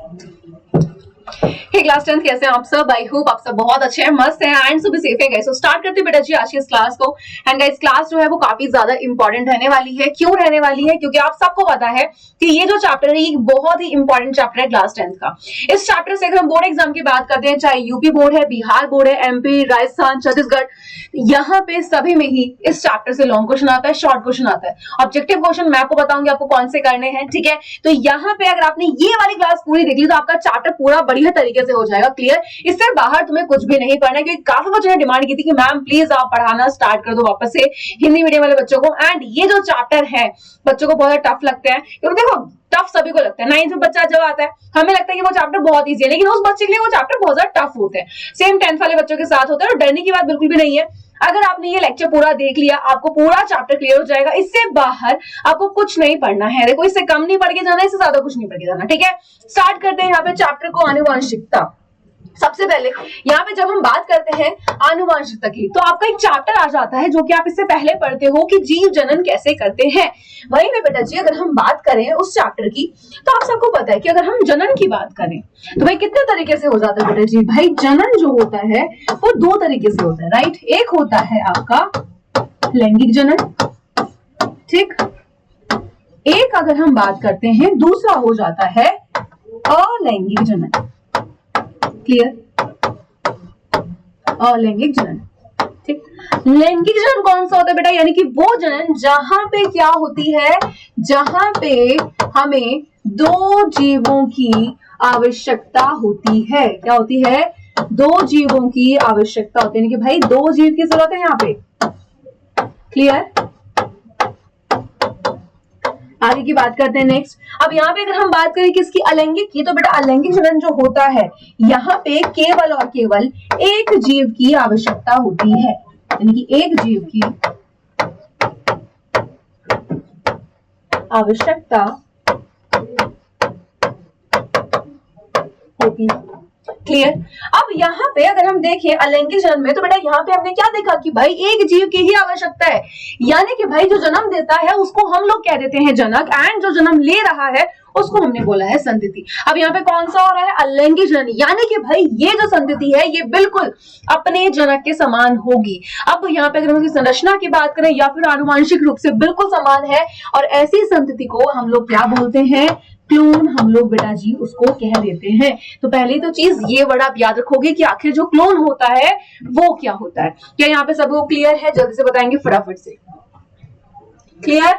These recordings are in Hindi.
हे क्लास 10 कैसे हैं आप सब? आई होप आप सब बहुत अच्छे हैं, मस्त हैं एंड सब सेफ है। सो स्टार्ट करते हैं बेटा जी आज की इस क्लास को। एंड गाइस क्लास जो है वो काफी ज्यादा इंपॉर्टेंट रहने वाली है। क्यों रहने वाली है? क्योंकि आप सबको पता है कि ये जो चैप्टर है ये बहुत ही इंपॉर्टेंट चैप्टर है क्लास 10 का। इस चैप्टर से अगर हम बोर्ड एग्जाम की बात करते हैं, चाहे यूपी बोर्ड है, बिहार बोर्ड है, एमपी, राजस्थान, छत्तीसगढ़, यहाँ पे सभी में ही इस चैप्टर से लॉन्ग क्वेश्चन आता है, शॉर्ट क्वेश्चन आता है। ऑब्जेक्टिव क्वेश्चन मैं आपको बताऊंगी आपको कौन से करने हैं, ठीक है। तो यहाँ पे अगर आपने ये वाली क्लास पूरी देख ली तो आपका चैप्टर पूरा बढ़िया तरीके से हो जाएगा क्लियर। इससे बाहर तुम्हें कुछ भी नहीं पढ़ना है, क्योंकि काफी बच्चों ने डिमांड की थी कि मैम प्लीज आप पढ़ाना स्टार्ट कर दो वापस से हिंदी मीडियम वाले बच्चों को। एंड ये जो चैप्टर है बच्चों को बहुत टफ लगते हैं, क्योंकि देखो टफ सभी को लगता है। 9th में बच्चा जब आता है हमें लगता है कि वो चैप्टर बहुत इजी है, लेकिन उस बच्चे के लिए वो चैप्टर बहुत ज्यादा टफ होते हैं। सेम 10th वाले बच्चों के साथ होता है, और डरने की बात बिल्कुल भी नहीं है। अगर आपने ये लेक्चर पूरा देख लिया आपको पूरा चैप्टर क्लियर हो जाएगा। इससे बाहर आपको कुछ नहीं पढ़ना है, देखो इससे कम नहीं पढ़ के जाना, इससे ज्यादा कुछ नहीं पढ़ के जाना, ठीक है। स्टार्ट करते हैं यहाँ पे चैप्टर को, आनुवंशिकता। सबसे पहले यहाँ पे जब हम बात करते हैं आनुवंशिकता की तो आपका एक चैप्टर आ जाता है जो कि आप इससे पहले पढ़ते हो कि जीव जनन कैसे करते हैं। वहीं पे बेटा जी अगर हम बात करें उस चैप्टर की तो आप सबको पता है कि अगर हम जनन की बात करें तो भाई कितने तरीके से हो जाता है बेटा जी। भाई जनन जो होता है वो 2 तरीके से होता है, राइट। एक होता है आपका लैंगिक जनन, ठीक। एक अगर हम बात करते हैं दूसरा हो जाता है अलैंगिक जनन, क्लियर। लैंगिक जनन, ठीक। लैंगिक जनन कौन सा होता है बेटा? यानी कि वो जनन जहां पे क्या होती है, जहां पे हमें 2 जीवों की आवश्यकता होती है। क्या होती है? 2 जीवों की आवश्यकता होती है, यानी कि भाई 2 जीव की जरूरत है यहाँ पे, क्लियर। आगे की बात करते हैं नेक्स्ट। अब यहाँ पे अगर हम बात करें किसकी, अलैंगिक की, तो बेटा अलैंगिक जनन जो होता है यहाँ पे केवल और केवल एक जीव की आवश्यकता होती है, यानी कि एक जीव की आवश्यकता होती है, क्लियर। अब यहाँ पे अगर हम देखें अलैंगिक जनन में तो बेटा यहाँ पे हमने क्या देखा कि भाई एक जीव की ही आवश्यकता है, यानी कि भाई जो जन्म देता है उसको हम लोग कह देते हैं जनक, एंड जो जन्म ले रहा है उसको हमने बोला है संतति। अब यहाँ पे कौन सा हो रहा है? अलैंगिक जनन, यानी कि भाई ये जो संतति है ये बिल्कुल अपने जनक के समान होगी। अब यहाँ पे अगर हम संरचना की बात करें या फिर आनुवंशिक रूप से बिल्कुल समान है, और ऐसी संतति को हम लोग क्या बोलते हैं? क्लोन हम लोग बेटा जी उसको कह देते हैं। तो पहली तो चीज ये वर्ड आप याद रखोगे कि आखिर जो क्लोन होता है वो क्या होता है। क्या यहाँ पे सबको क्लियर है? जल्दी से बताएंगे फटाफट से, क्लियर।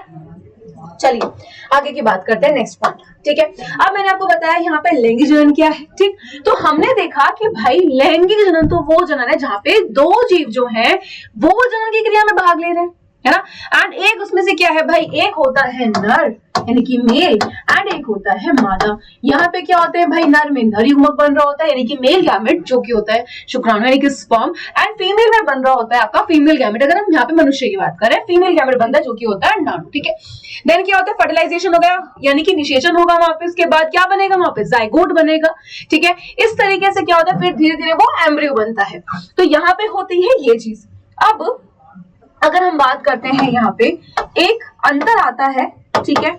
चलिए आगे की बात करते हैं, नेक्स्ट पॉइंट, ठीक है। अब मैंने आपको बताया यहाँ पे लैंगिक जनन क्या है, ठीक। तो हमने देखा कि भाई लैंगिक जनन तो वो जनन है जहां पे 2 जीव जो है वो जनन की क्रिया में भाग ले रहे हैं, है ना। एंड एक उसमें से क्या है भाई? एक होता है नर यानी कि मेल, एंड एक होता है मादा। यहाँ पे क्या होता है भाई? नर में नर युग्मक बन रहा होता है यानी कि मेल गैमेट जो कि होता है शुक्राणु यानी कि स्पर्म, एंड फीमेल में बन रहा होता है आपका फीमेल गैमेट। अगर हम यहाँ पे मनुष्य की बात करें फीमेल गैमेट बनता है जो कि होता है अंडाणु, ठीक है। देन क्या होता है? फर्टिलाइजेशन हो गया यानी कि निषेचन होगा वहां पे, उसके बाद क्या बनेगा? वहां पे जाइगोट बनेगा, ठीक है। इस तरीके से क्या होता है? फिर धीरे धीरे वो एम्ब्रियो बनता है। तो यहाँ पे होती है ये चीज। अब अगर हम बात करते हैं यहाँ पे एक अंतर आता है, ठीक है,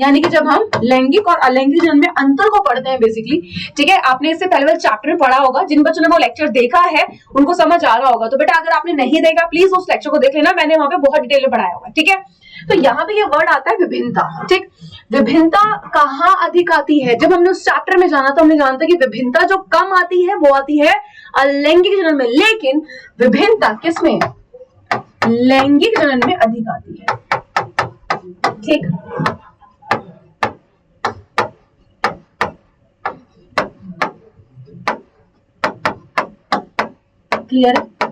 यानी कि जब हम लैंगिक और अलैंगिक जनन में अंतर को पढ़ते हैं बेसिकली, ठीक है। आपने इससे पहले वाले चैप्टर में पढ़ा होगा, जिन बच्चों ने वो लेक्चर देखा है उनको समझ आ रहा होगा। तो बेटा अगर आपने नहीं देखा प्लीज उस लेक्चर को देख लेना, मैंने वहां पे बहुत डिटेल में पढ़ाया होगा, ठीक है। तो यहाँ पे ये वर्ड आता है विभिन्नता, ठीक। विभिन्नता कहाँ अधिक आती है? जब हमने उस चैप्टर में जाना तो हमने जानता कि विभिन्नता जो कम आती है वो आती है अलैंगिक जनन में, लेकिन विभिन्नता किसमें? लैंगिक जनन में अधिक आती है, ठीक। क्लियर है?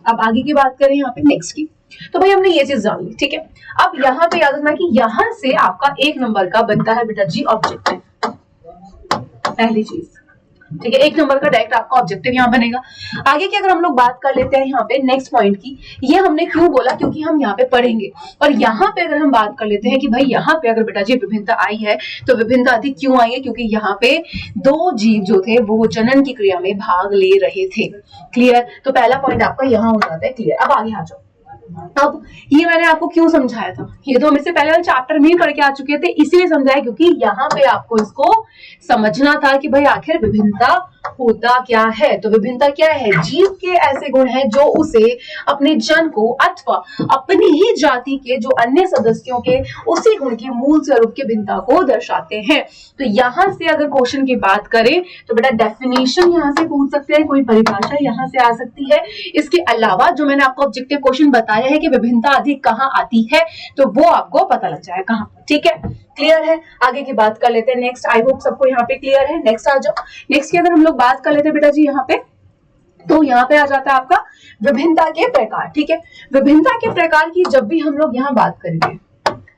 अब आगे की बात करें यहाँ पे नेक्स्ट की, तो भाई हमने ये चीज जान ली, ठीक है। अब यहाँ पे याद रखना कि यहाँ से आपका 1 नंबर का बनता है बेटा जी ऑब्जेक्टिव, पहली चीज, ठीक है। 1 नंबर का डायरेक्ट आपका ऑब्जेक्टिव यहाँ बनेगा। आगे की अगर हम लोग बात कर लेते हैं यहाँ पे नेक्स्ट पॉइंट की, ये हमने क्यों बोला? क्योंकि हम यहाँ पे पढ़ेंगे। और यहाँ पे अगर हम बात कर लेते हैं कि भाई यहाँ पे अगर बेटा जी विभिन्नता आई है तो विभिन्नता अधिक क्यों आई है? क्योंकि यहाँ पे 2 जीव जो थे वो जनन की क्रिया में भाग ले रहे थे, क्लियर। तो पहला पॉइंट आपका यहाँ हो जाता है क्लियर। अब आगे आ जाओ, अब ये मैंने आपको क्यों समझाया था, ये तो हम इससे पहले वाले चैप्टर में ही पढ़ के आ चुके थे, इसीलिए समझाया क्योंकि यहाँ पे आपको इसको समझना था कि भाई आखिर विभिन्नता होता क्या है। तो विभिन्नता क्या है, जीव के ऐसे गुण हैं जो उसे अपने जन को अथवा अपनी ही जाति के जो अन्य सदस्यों के उसी गुण के मूल स्वरूप की भिन्नता को दर्शाते हैं। तो यहाँ से अगर क्वेश्चन की बात करें तो बेटा डेफिनेशन यहाँ से पूछ सकते हैं, कोई परिभाषा यहाँ से आ सकती है। इसके अलावा जो मैंने आपको ऑब्जेक्टिव क्वेश्चन बताया है कि विभिन्नता अधिक कहाँ आती है, तो वो आपको पता लग जाए कहाँ। ठीक है, क्लियर है। आगे की बात कर लेते हैं। नेक्स्ट, आई होप सबको यहाँ पे क्लियर है। नेक्स्ट आ जाओ। नेक्स्ट की अगर हम लोग बात कर लेते हैं बेटा जी यहाँ पे, तो यहाँ पे आ जाता है आपका विभिन्नता के प्रकार। ठीक है, विभिन्नता के प्रकार की जब भी हम लोग यहाँ बात करेंगे,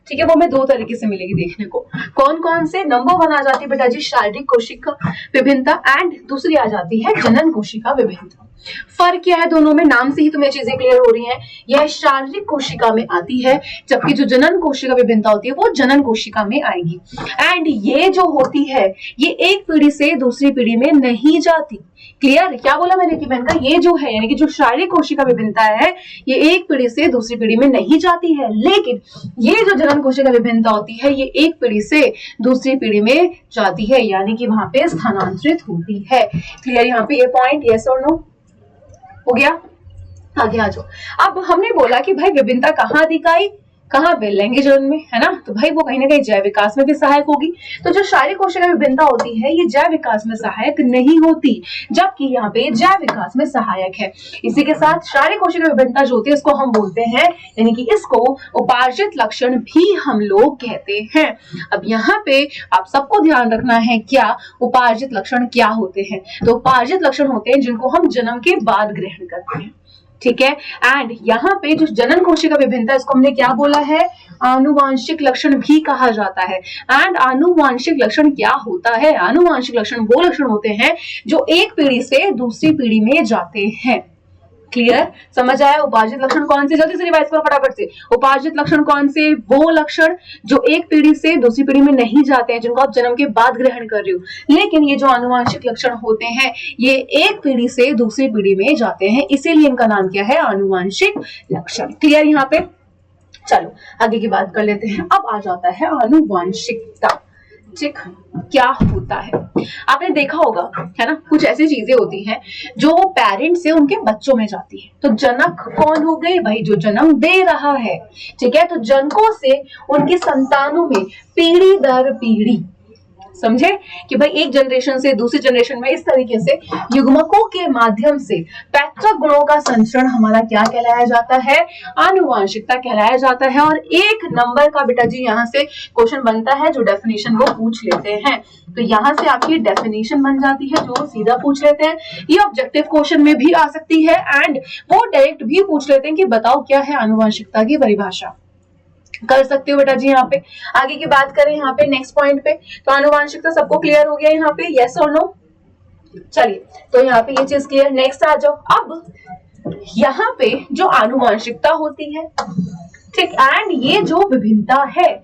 ठीक है, वो हमें दो तरीके से मिलेगी देखने को। कौन कौन से, नंबर 1 आ जाती है बेटा जी शारीरिक कोशिका विभिन्नता, एंड दूसरी आ जाती है जनन कोशिका विभिन्नता। फर्क क्या है दोनों में, नाम से ही तुम्हें चीजें क्लियर हो रही हैं। यह शारीरिक कोशिका में आती है, जबकि जो जनन कोशिका विभिन्नता होती है वो जनन कोशिका में आएगी। एंड ये जो होती है ये एक पीढ़ी से दूसरी पीढ़ी में नहीं जाती। क्लियर, क्या बोला मैंने कि मैंने कहा ये जो है यानी कि जो शारीरिक कोशिका विभिन्नता है ये एक पीढ़ी से दूसरी पीढ़ी में नहीं जाती है, लेकिन ये जो जनन कोशिका विभिन्नता होती है ये एक पीढ़ी से दूसरी पीढ़ी में जाती है, यानी कि वहां पे स्थानांतरित होती है। क्लियर, यहाँ पे ये पॉइंट, यस और नो हो गया। आगे आ जाओ। अब हमने बोला कि भाई विभिन्नता कहाँ दिखाई, कहाँ पे, लैंगिक जनन में, है ना, तो भाई वो कहीं ना कहीं जैव विकास में भी सहायक होगी। तो जो शारीरिक कोशिका विभिन्नता होती है ये जैव विकास में सहायक नहीं होती, जबकि यहाँ पे जैव विकास में सहायक है। इसी के साथ शारीरिक कोशिका विभिन्नता जो होती है इसको हम बोलते हैं, यानी कि इसको उपार्जित लक्षण भी हम लोग कहते हैं। अब यहाँ पे आप सबको ध्यान रखना है क्या उपार्जित लक्षण क्या होते हैं। तो उपार्जित लक्षण होते हैं जिनको हम जन्म के बाद ग्रहण करते हैं। ठीक है, एंड यहाँ पे जो जनन कोशिका विभिन्नता इसको हमने क्या बोला है, आनुवांशिक लक्षण भी कहा जाता है। एंड आनुवांशिक लक्षण क्या होता है, आनुवांशिक लक्षण वो लक्षण होते हैं जो एक पीढ़ी से दूसरी पीढ़ी में जाते हैं। क्लियर, समझ आया। उपार्जित लक्षण कौन से, जल्दी से रिवाइज करो फटाफट से। उपार्जित लक्षण कौन से, वो लक्षण जो एक पीढ़ी से दूसरी पीढ़ी में नहीं जाते हैं, जिनको आप जन्म के बाद ग्रहण कर रहे हो। लेकिन ये जो आनुवांशिक लक्षण होते हैं ये एक पीढ़ी से दूसरी पीढ़ी में जाते हैं, इसीलिए इनका नाम क्या है, आनुवांशिक लक्षण। क्लियर यहाँ पे। चलो आगे की बात कर लेते हैं। अब आ जाता है आनुवांशिकता। ठीक, क्या होता है, आपने देखा होगा है ना, कुछ ऐसी चीजें होती हैं जो पेरेंट्स से उनके बच्चों में जाती है। तो जनक कौन हो गए, भाई जो जन्म दे रहा है। ठीक है, तो जनकों से उनकी संतानों में पीढ़ी दर पीढ़ी, समझे कि भाई एक जनरेशन से दूसरी जनरेशन में इस तरीके से युग्मकों के माध्यम से पैतृक गुणों का संचरण हमारा क्या कहलाया जाता है, आनुवांशिकता कहलाया जाता है। और एक नंबर का बेटा जी यहाँ से क्वेश्चन बनता है जो डेफिनेशन वो पूछ लेते हैं। तो यहाँ से आपकी डेफिनेशन बन जाती है जो सीधा पूछ लेते हैं। ये ऑब्जेक्टिव क्वेश्चन में भी आ सकती है एंड वो डायरेक्ट भी पूछ लेते हैं कि बताओ क्या है आनुवांशिकता की परिभाषा, कर सकते हो बेटा जी। यहाँ पे आगे की बात करें, यहाँ पे नेक्स्ट पॉइंट पे, तो आनुवांशिकता सबको क्लियर हो गया यहाँ पे, यस और नो। चलिए, तो यहाँ पे ये चीज क्लियर। नेक्स्ट आ जाओ। अब यहाँ पे जो आनुवांशिकता होती है, ठीक, एंड ये जो विभिन्नता है,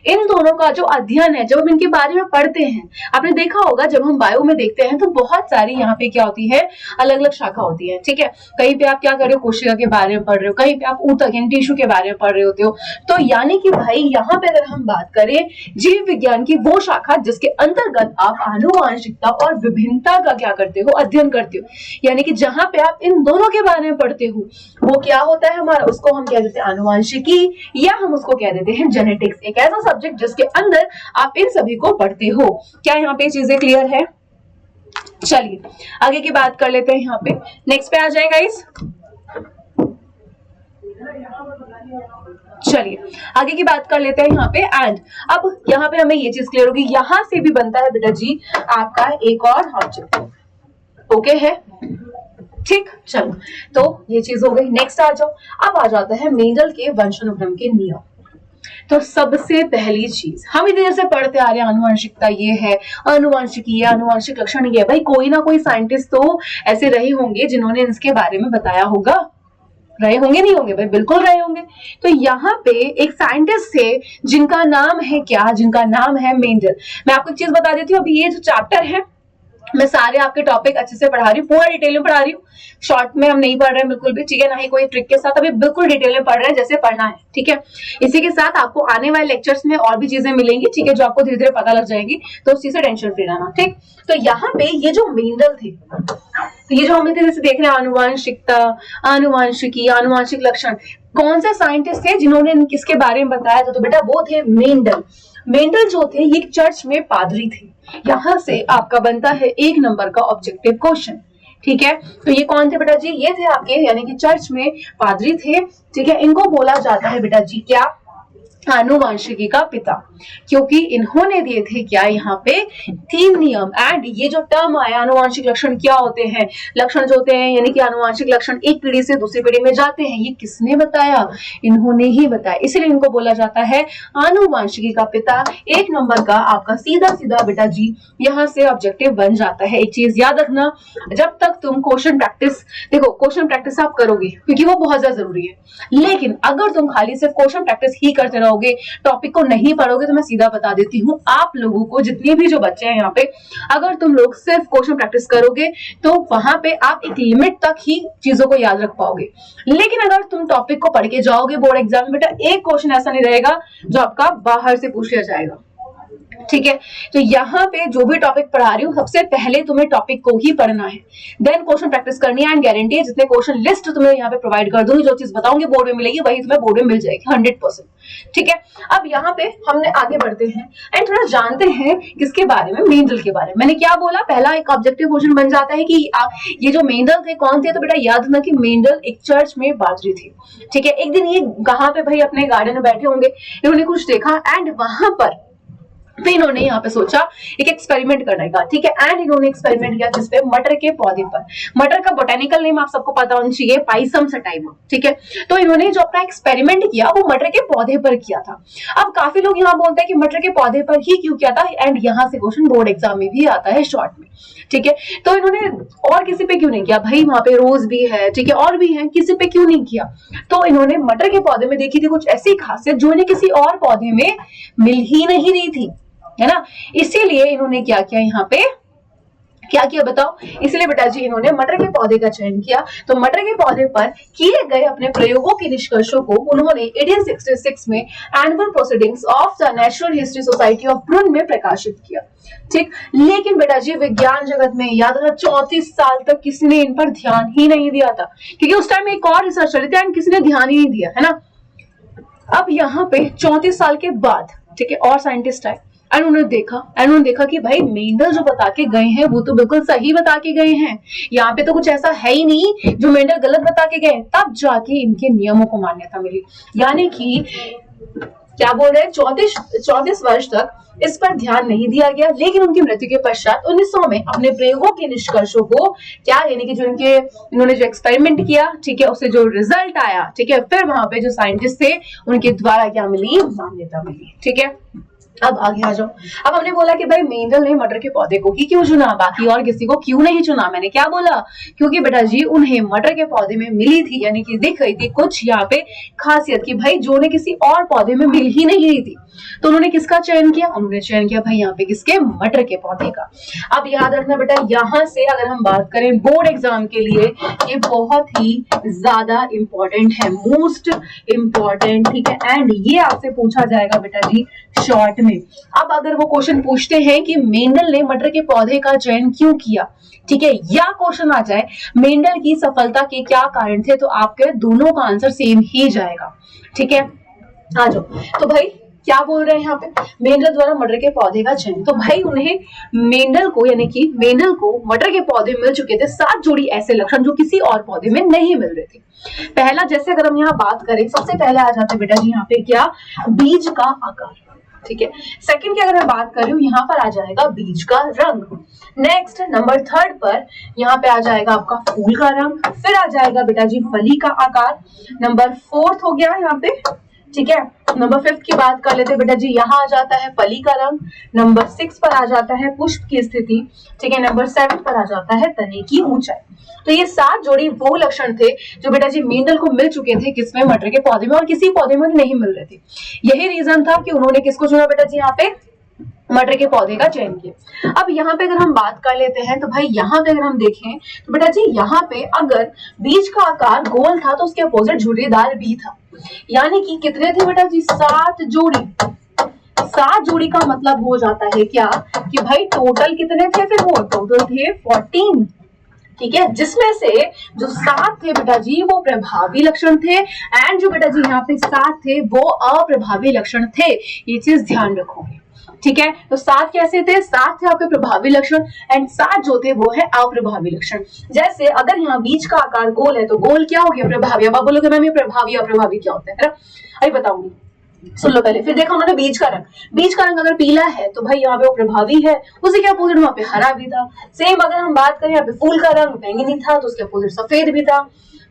इन दोनों का जो अध्ययन है, जब हम इनके बारे में पढ़ते हैं, आपने देखा होगा जब हम बायो में देखते हैं तो बहुत सारी यहाँ पे क्या होती है, अलग अलग शाखा होती है। ठीक है, कहीं पे आप क्या कर रहे हो, कोशिका के बारे में पढ़ रहे हो, कहीं पे आप ऊतक यानी टिश्यू के बारे में पढ़ रहे होते हो। तो यानी कि भाई यहाँ पे अगर हम बात करें जीव विज्ञान की वो शाखा जिसके अंतर्गत आप आनुवांशिकता और विभिन्नता का क्या करते हो, अध्ययन करते हो, यानी कि जहां पे आप इन दोनों के बारे में पढ़ते हो वो क्या होता है हमारा, उसको हम कह देते हैं आनुवांशिकी, या हम उसको कह देते हैं जेनेटिक्स। एक ऐसा सब्जेक्ट जिसके अंदर आप इन सभी को पढ़ते हो। क्या यहाँ पे चीजें क्लियर है? चलिए आगे की बात कर लेते हैं। यहाँ पे नेक्स्ट पे आ जाएगा इस, चलिए आगे की बात कर लेते हैं यहाँ पे। एंड अब यहाँ पे हमें ये चीज क्लियर होगी, यहां से भी बनता है बेटा जी आपका एक और ऑब्जेक्ट। ओके है, ठीक, चलो तो ये चीज हो गई। नेक्स्ट आ जाओ। अब आ जाता है मेंडल के वंशानुक्रम के नियम। तो सबसे पहली चीज हम इतनी देर से पढ़ते आ रहे हैं, आनुवंशिकता ये है, आनुवंशिकी है, आनुवंशिक लक्षण ये है। भाई कोई ना कोई साइंटिस्ट तो ऐसे रहे होंगे जिन्होंने इसके बारे में बताया होगा, रहे होंगे नहीं होंगे? भाई बिल्कुल रहे होंगे। तो यहाँ पे एक साइंटिस्ट थे जिनका नाम है क्या, जिनका नाम है मेंडल। मैं आपको एक चीज बता देती हूँ, अभी ये जो चैप्टर है मैं सारे आपके टॉपिक अच्छे से पढ़ा रही हूँ, पूरा डिटेल में पढ़ा रही हूँ, शॉर्ट में हम नहीं पढ़ रहे हैं बिल्कुल भी, ठीक है, ना ही कोई ट्रिक के साथ, अभी बिल्कुल डिटेल में पढ़ रहे हैं जैसे पढ़ना है, ठीक है। इसी के साथ आपको आने वाले लेक्चर्स में और भी चीजें मिलेंगी, ठीक है, जो आपको धीरे धीरे पता लग जाएंगी, तो उसी से टेंशन फ्री रहना, ठीक। तो यहाँ पे ये जो मेंडल थे, तो ये जो हम जैसे देख रहे हैं आनुवांशिकता, आनुवांशिकी, आनुवांशिक लक्षण, कौन से साइंटिस्ट थे जिन्होंने किसके बारे में बताया था, तो बेटा वो थे मेंडल। मेंडल जो थे ये चर्च में पादरी थे। यहां से आपका बनता है 1 नंबर का ऑब्जेक्टिव क्वेश्चन, ठीक है। तो ये कौन थे बेटा जी, ये थे आपके यानी कि चर्च में पादरी थे, ठीक है। इनको बोला जाता है बेटा जी क्या, आनुवांशिकी का पिता, क्योंकि इन्होंने दिए थे क्या यहाँ पे 3 नियम। एंड ये जो टर्म आया आनुवांशिक लक्षण क्या होते हैं, लक्षण जो होते हैं यानी कि आनुवांशिक लक्षण एक पीढ़ी से दूसरी पीढ़ी में जाते हैं, ये किसने बताया, इन्होंने ही बताया, इसलिए इनको बोला जाता है आनुवांशिकी का पिता। 1 नंबर का आपका सीधा सीधा बेटा जी यहाँ से ऑब्जेक्टिव बन जाता है। एक चीज याद रखना, जब तक तुम क्वेश्चन प्रैक्टिस, देखो क्वेश्चन प्रैक्टिस आप करोगे क्योंकि वो बहुत ज्यादा जरूरी है, लेकिन अगर तुम खाली सिर्फ क्वेश्चन प्रैक्टिस ही करते रहोगे, टॉपिक को नहीं पढ़ोगे, तो मैं सीधा बता देती हूँ आप लोगों को, जितने भी जो बच्चे हैं यहाँ पे, अगर तुम लोग सिर्फ क्वेश्चन प्रैक्टिस करोगे तो वहां पे आप एक लिमिट तक ही चीजों को याद रख पाओगे। लेकिन अगर तुम टॉपिक को पढ़ के जाओगे बोर्ड एग्जाम में, बेटा एक क्वेश्चन ऐसा नहीं रहेगा जो आपका बाहर से पूछ लिया जाएगा, ठीक है। तो यहाँ पे जो भी टॉपिक पढ़ा रही हूँ, सबसे पहले तुम्हें टॉपिक को ही पढ़ना है, देन क्वेश्चन प्रैक्टिस करनी है। एंड गारंटी है जितने क्वेश्चन लिस्ट तुम्हें यहाँ पे प्रोवाइड कर दूंगी, जो चीज बताऊंगी बोर्ड में मिलेगी वही तुम्हें बोर्ड में मिल जाएगी 100%, ठीक है। अब यहाँ पे हमने आगे बढ़ते हैं एंड थोड़ा जानते हैं किसके बारे में, मेंडल के बारे में। मैंने क्या बोला, पहला एक ऑब्जेक्टिव क्वेश्चन बन जाता है कि ये जो मेंडल थे कौन थे, तो बेटा याद रखना कि मेंडल एक चर्च में पादरी थे, ठीक है। एक दिन ये कहाँ पे भाई अपने गार्डन में बैठे होंगे, इन्होंने कुछ देखा एंड वहां पर फिर इन्होंने यहाँ पे सोचा एक एक्सपेरिमेंट करने का, ठीक है। एंड इन्होंने एक्सपेरिमेंट किया जिसपे मटर के पौधे पर, मटर का बोटेनिकल नेम आप सबको पता होना चाहिए, पाइसम सटाइवा, ठीक है। तो इन्होंने जो अपना एक्सपेरिमेंट किया वो मटर के पौधे पर किया था। अब काफी लोग यहाँ बोलते हैं कि मटर के पौधे पर ही क्यों किया था, एंड यहाँ से क्वेश्चन बोर्ड एग्जाम में भी आता है शॉर्ट में, ठीक है। तो इन्होंने और किसी पे क्यों नहीं किया, भाई वहां पे रोज भी है, ठीक है, और भी है, किसी पे क्यों नहीं किया। तो इन्होंने मटर के पौधे में देखी थी कुछ ऐसी खासियत जो इन्हें किसी और पौधे में मिल ही नहीं रही थी, है ना। इसीलिए इन्होंने क्या किया, यहाँ पे क्या किया बताओ, इसलिए बेटा जी इन्होंने मटर के पौधे का चयन किया। तो मटर के पौधे पर किए गए अपने प्रयोगों के निष्कर्षों को उन्होंने 1866 में annual proceedings of the natural history society of Brunn में प्रकाशित किया, ठीक। लेकिन बेटा जी विज्ञान जगत में याद रखना 34 साल तक किसी ने इन पर ध्यान ही नहीं दिया था, क्योंकि उस टाइम एक और रिसर्च चली थी एंड किसी ने ध्यान ही नहीं दिया, है ना। अब यहाँ पे 34 साल के बाद, ठीक है, और साइंटिस्ट आए एंड उन्होंने देखा कि भाई मेंडल जो बता के गए हैं वो तो बिल्कुल सही बता के गए हैं, यहाँ पे तो कुछ ऐसा है ही नहीं जो मेंडल गलत बता के गए। तब जाके इनके नियमों को मान्यता मिली, यानी कि क्या बोल रहे हैं 34 वर्ष तक इस पर ध्यान नहीं दिया गया। लेकिन उनकी मृत्यु के पश्चात 1900 में अपने प्रयोगों के निष्कर्षों को क्या, यानी कि जो इन्होंने जो एक्सपेरिमेंट किया, ठीक है, उससे जो रिजल्ट आया, ठीक है, फिर वहां पे जो साइंटिस्ट थे उनके द्वारा क्या मिली, मान्यता मिली, ठीक है। अब आगे आ जाओ। अब हमने बोला कि भाई मेंडल ने मटर के पौधे को ही क्यों चुना, बाकी और किसी को क्यों नहीं चुना। मैंने क्या बोला, क्योंकि बेटा जी उन्हें मटर के पौधे में मिली थी, यानी कि दिख रही थी कुछ यहाँ पे खासियत की भाई जो उन्हें किसी और पौधे में मिल ही नहीं रही थी। तो उन्होंने किसका चयन किया, उन्होंने चयन किया भाई यहाँ पे किसके, मटर के पौधे का। अब याद रखना बेटा, यहाँ से अगर हम बात करें बोर्ड एग्जाम के लिए ये बहुत ही ज्यादा इंपॉर्टेंट है, मोस्ट इंपॉर्टेंट, ठीक है। एंड ये आपसे पूछा जाएगा बेटा जी शॉर्ट में। अब अगर वो क्वेश्चन पूछते हैं कि मेंडल ने मटर के पौधे का चयन क्यों किया, ठीक है, या क्वेश्चन आ जाए मेंडल की सफलता के क्या कारण थे, तो आपके दोनों का आंसर सेम ही जाएगा, ठीक है। आ जाओ। तो भाई क्या बोल रहे हैं यहाँ पे, मेंडल द्वारा मटर के पौधे का चयन। तो भाई उन्हें मेंडल को मटर के पौधे मिल चुके थे 7 जोड़ी ऐसे लक्षण जो किसी और पौधे में नहीं मिल रहे थे। पहला, जैसे अगर हम यहाँ बात करें, सबसे पहले आ जाते बेटा जी यहाँ पे क्या, बीज का आकार, ठीक है। सेकंड की अगर मैं बात कर रही हूँ, यहाँ पर आ जाएगा बीज का रंग। नेक्स्ट नंबर 3 पर यहाँ पे आ जाएगा आपका फूल का रंग। फिर आ जाएगा बेटा जी फली का आकार। नंबर 4 हो गया यहाँ पे, ठीक है। नंबर 5 की बात कर लेते बेटा जी, यहाँ आ जाता है फली का रंग। नंबर 6 पर आ जाता है पुष्प की स्थिति, ठीक है। नंबर 7 पर आ जाता है तने की ऊंचाई। तो ये 7 जोड़ी वो लक्षण थे जो बेटा जी मेंडल को मिल चुके थे किसमें, मटर के पौधे में, और किसी पौधे में नहीं मिल रहे थे। यही रीजन था कि उन्होंने किसको चुना बेटा जी यहाँ पे, मटर के पौधे का चयन किया। अब यहाँ पे अगर हम बात कर लेते हैं तो भाई यहाँ पे अगर हम देखें तो बेटा जी यहाँ पे अगर बीज का आकार गोल था तो उसके अपोजिट झुर्रीदार भी था, यानी कि कितने थे बेटा जी 7 जोड़ी। 7 जोड़ी का मतलब हो जाता है क्या कि भाई टोटल कितने थे, फिर वो टोटल थे 14, ठीक है, जिसमें से जो 7 थे बेटा जी वो प्रभावी लक्षण थे एंड जो बेटा जी यहाँ पे 7 थे वो अप्रभावी लक्षण थे। ये चीज ध्यान रखोगे, ठीक है। तो 7 कैसे थे, 7 थे आपके प्रभावी लक्षण एंड 7 जो थे वो है अप्रभावी लक्षण। जैसे अगर यहाँ बीज का आकार गोल है तो गोल क्या हो गया, प्रभावी। अब आप बोलोगे मैम ये प्रभावी अप्रभावी क्या होता है ना, अभी बताऊंगी, सुन लो पहले। फिर देखा उन्होंने बीज का रंग, बीज का रंग अगर पीला है तो भाई यहाँ पे वो प्रभावी है, उसी के अपोजिट वहां पे हरा भी था। सेम अगर हम बात करें यहाँ पे फूल का रंग बैंगनी था तो उसके अपोजिट सफेद भी था।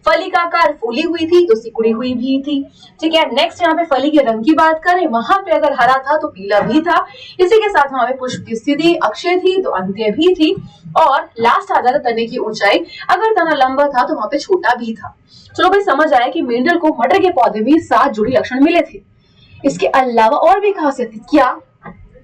फली का आकार फूली हुई थी तो सिकुड़ी हुई भी थी, ठीक है। नेक्स्ट यहाँ पे फली के रंग की बात करें, वहां पे अगर हरा था तो पीला भी था। इसी के साथ वहां पे पुष्प की स्थिति अक्षय थी तो अंत्य भी थी। और लास्ट आ जाता तने की ऊंचाई, अगर तना लंबा था तो वहां पे छोटा भी था। चलो भाई समझ आया कि मेंडल को मटर के पौधे में 7 जोड़ी लक्षण मिले थे। इसके अलावा और भी खासियत क्या,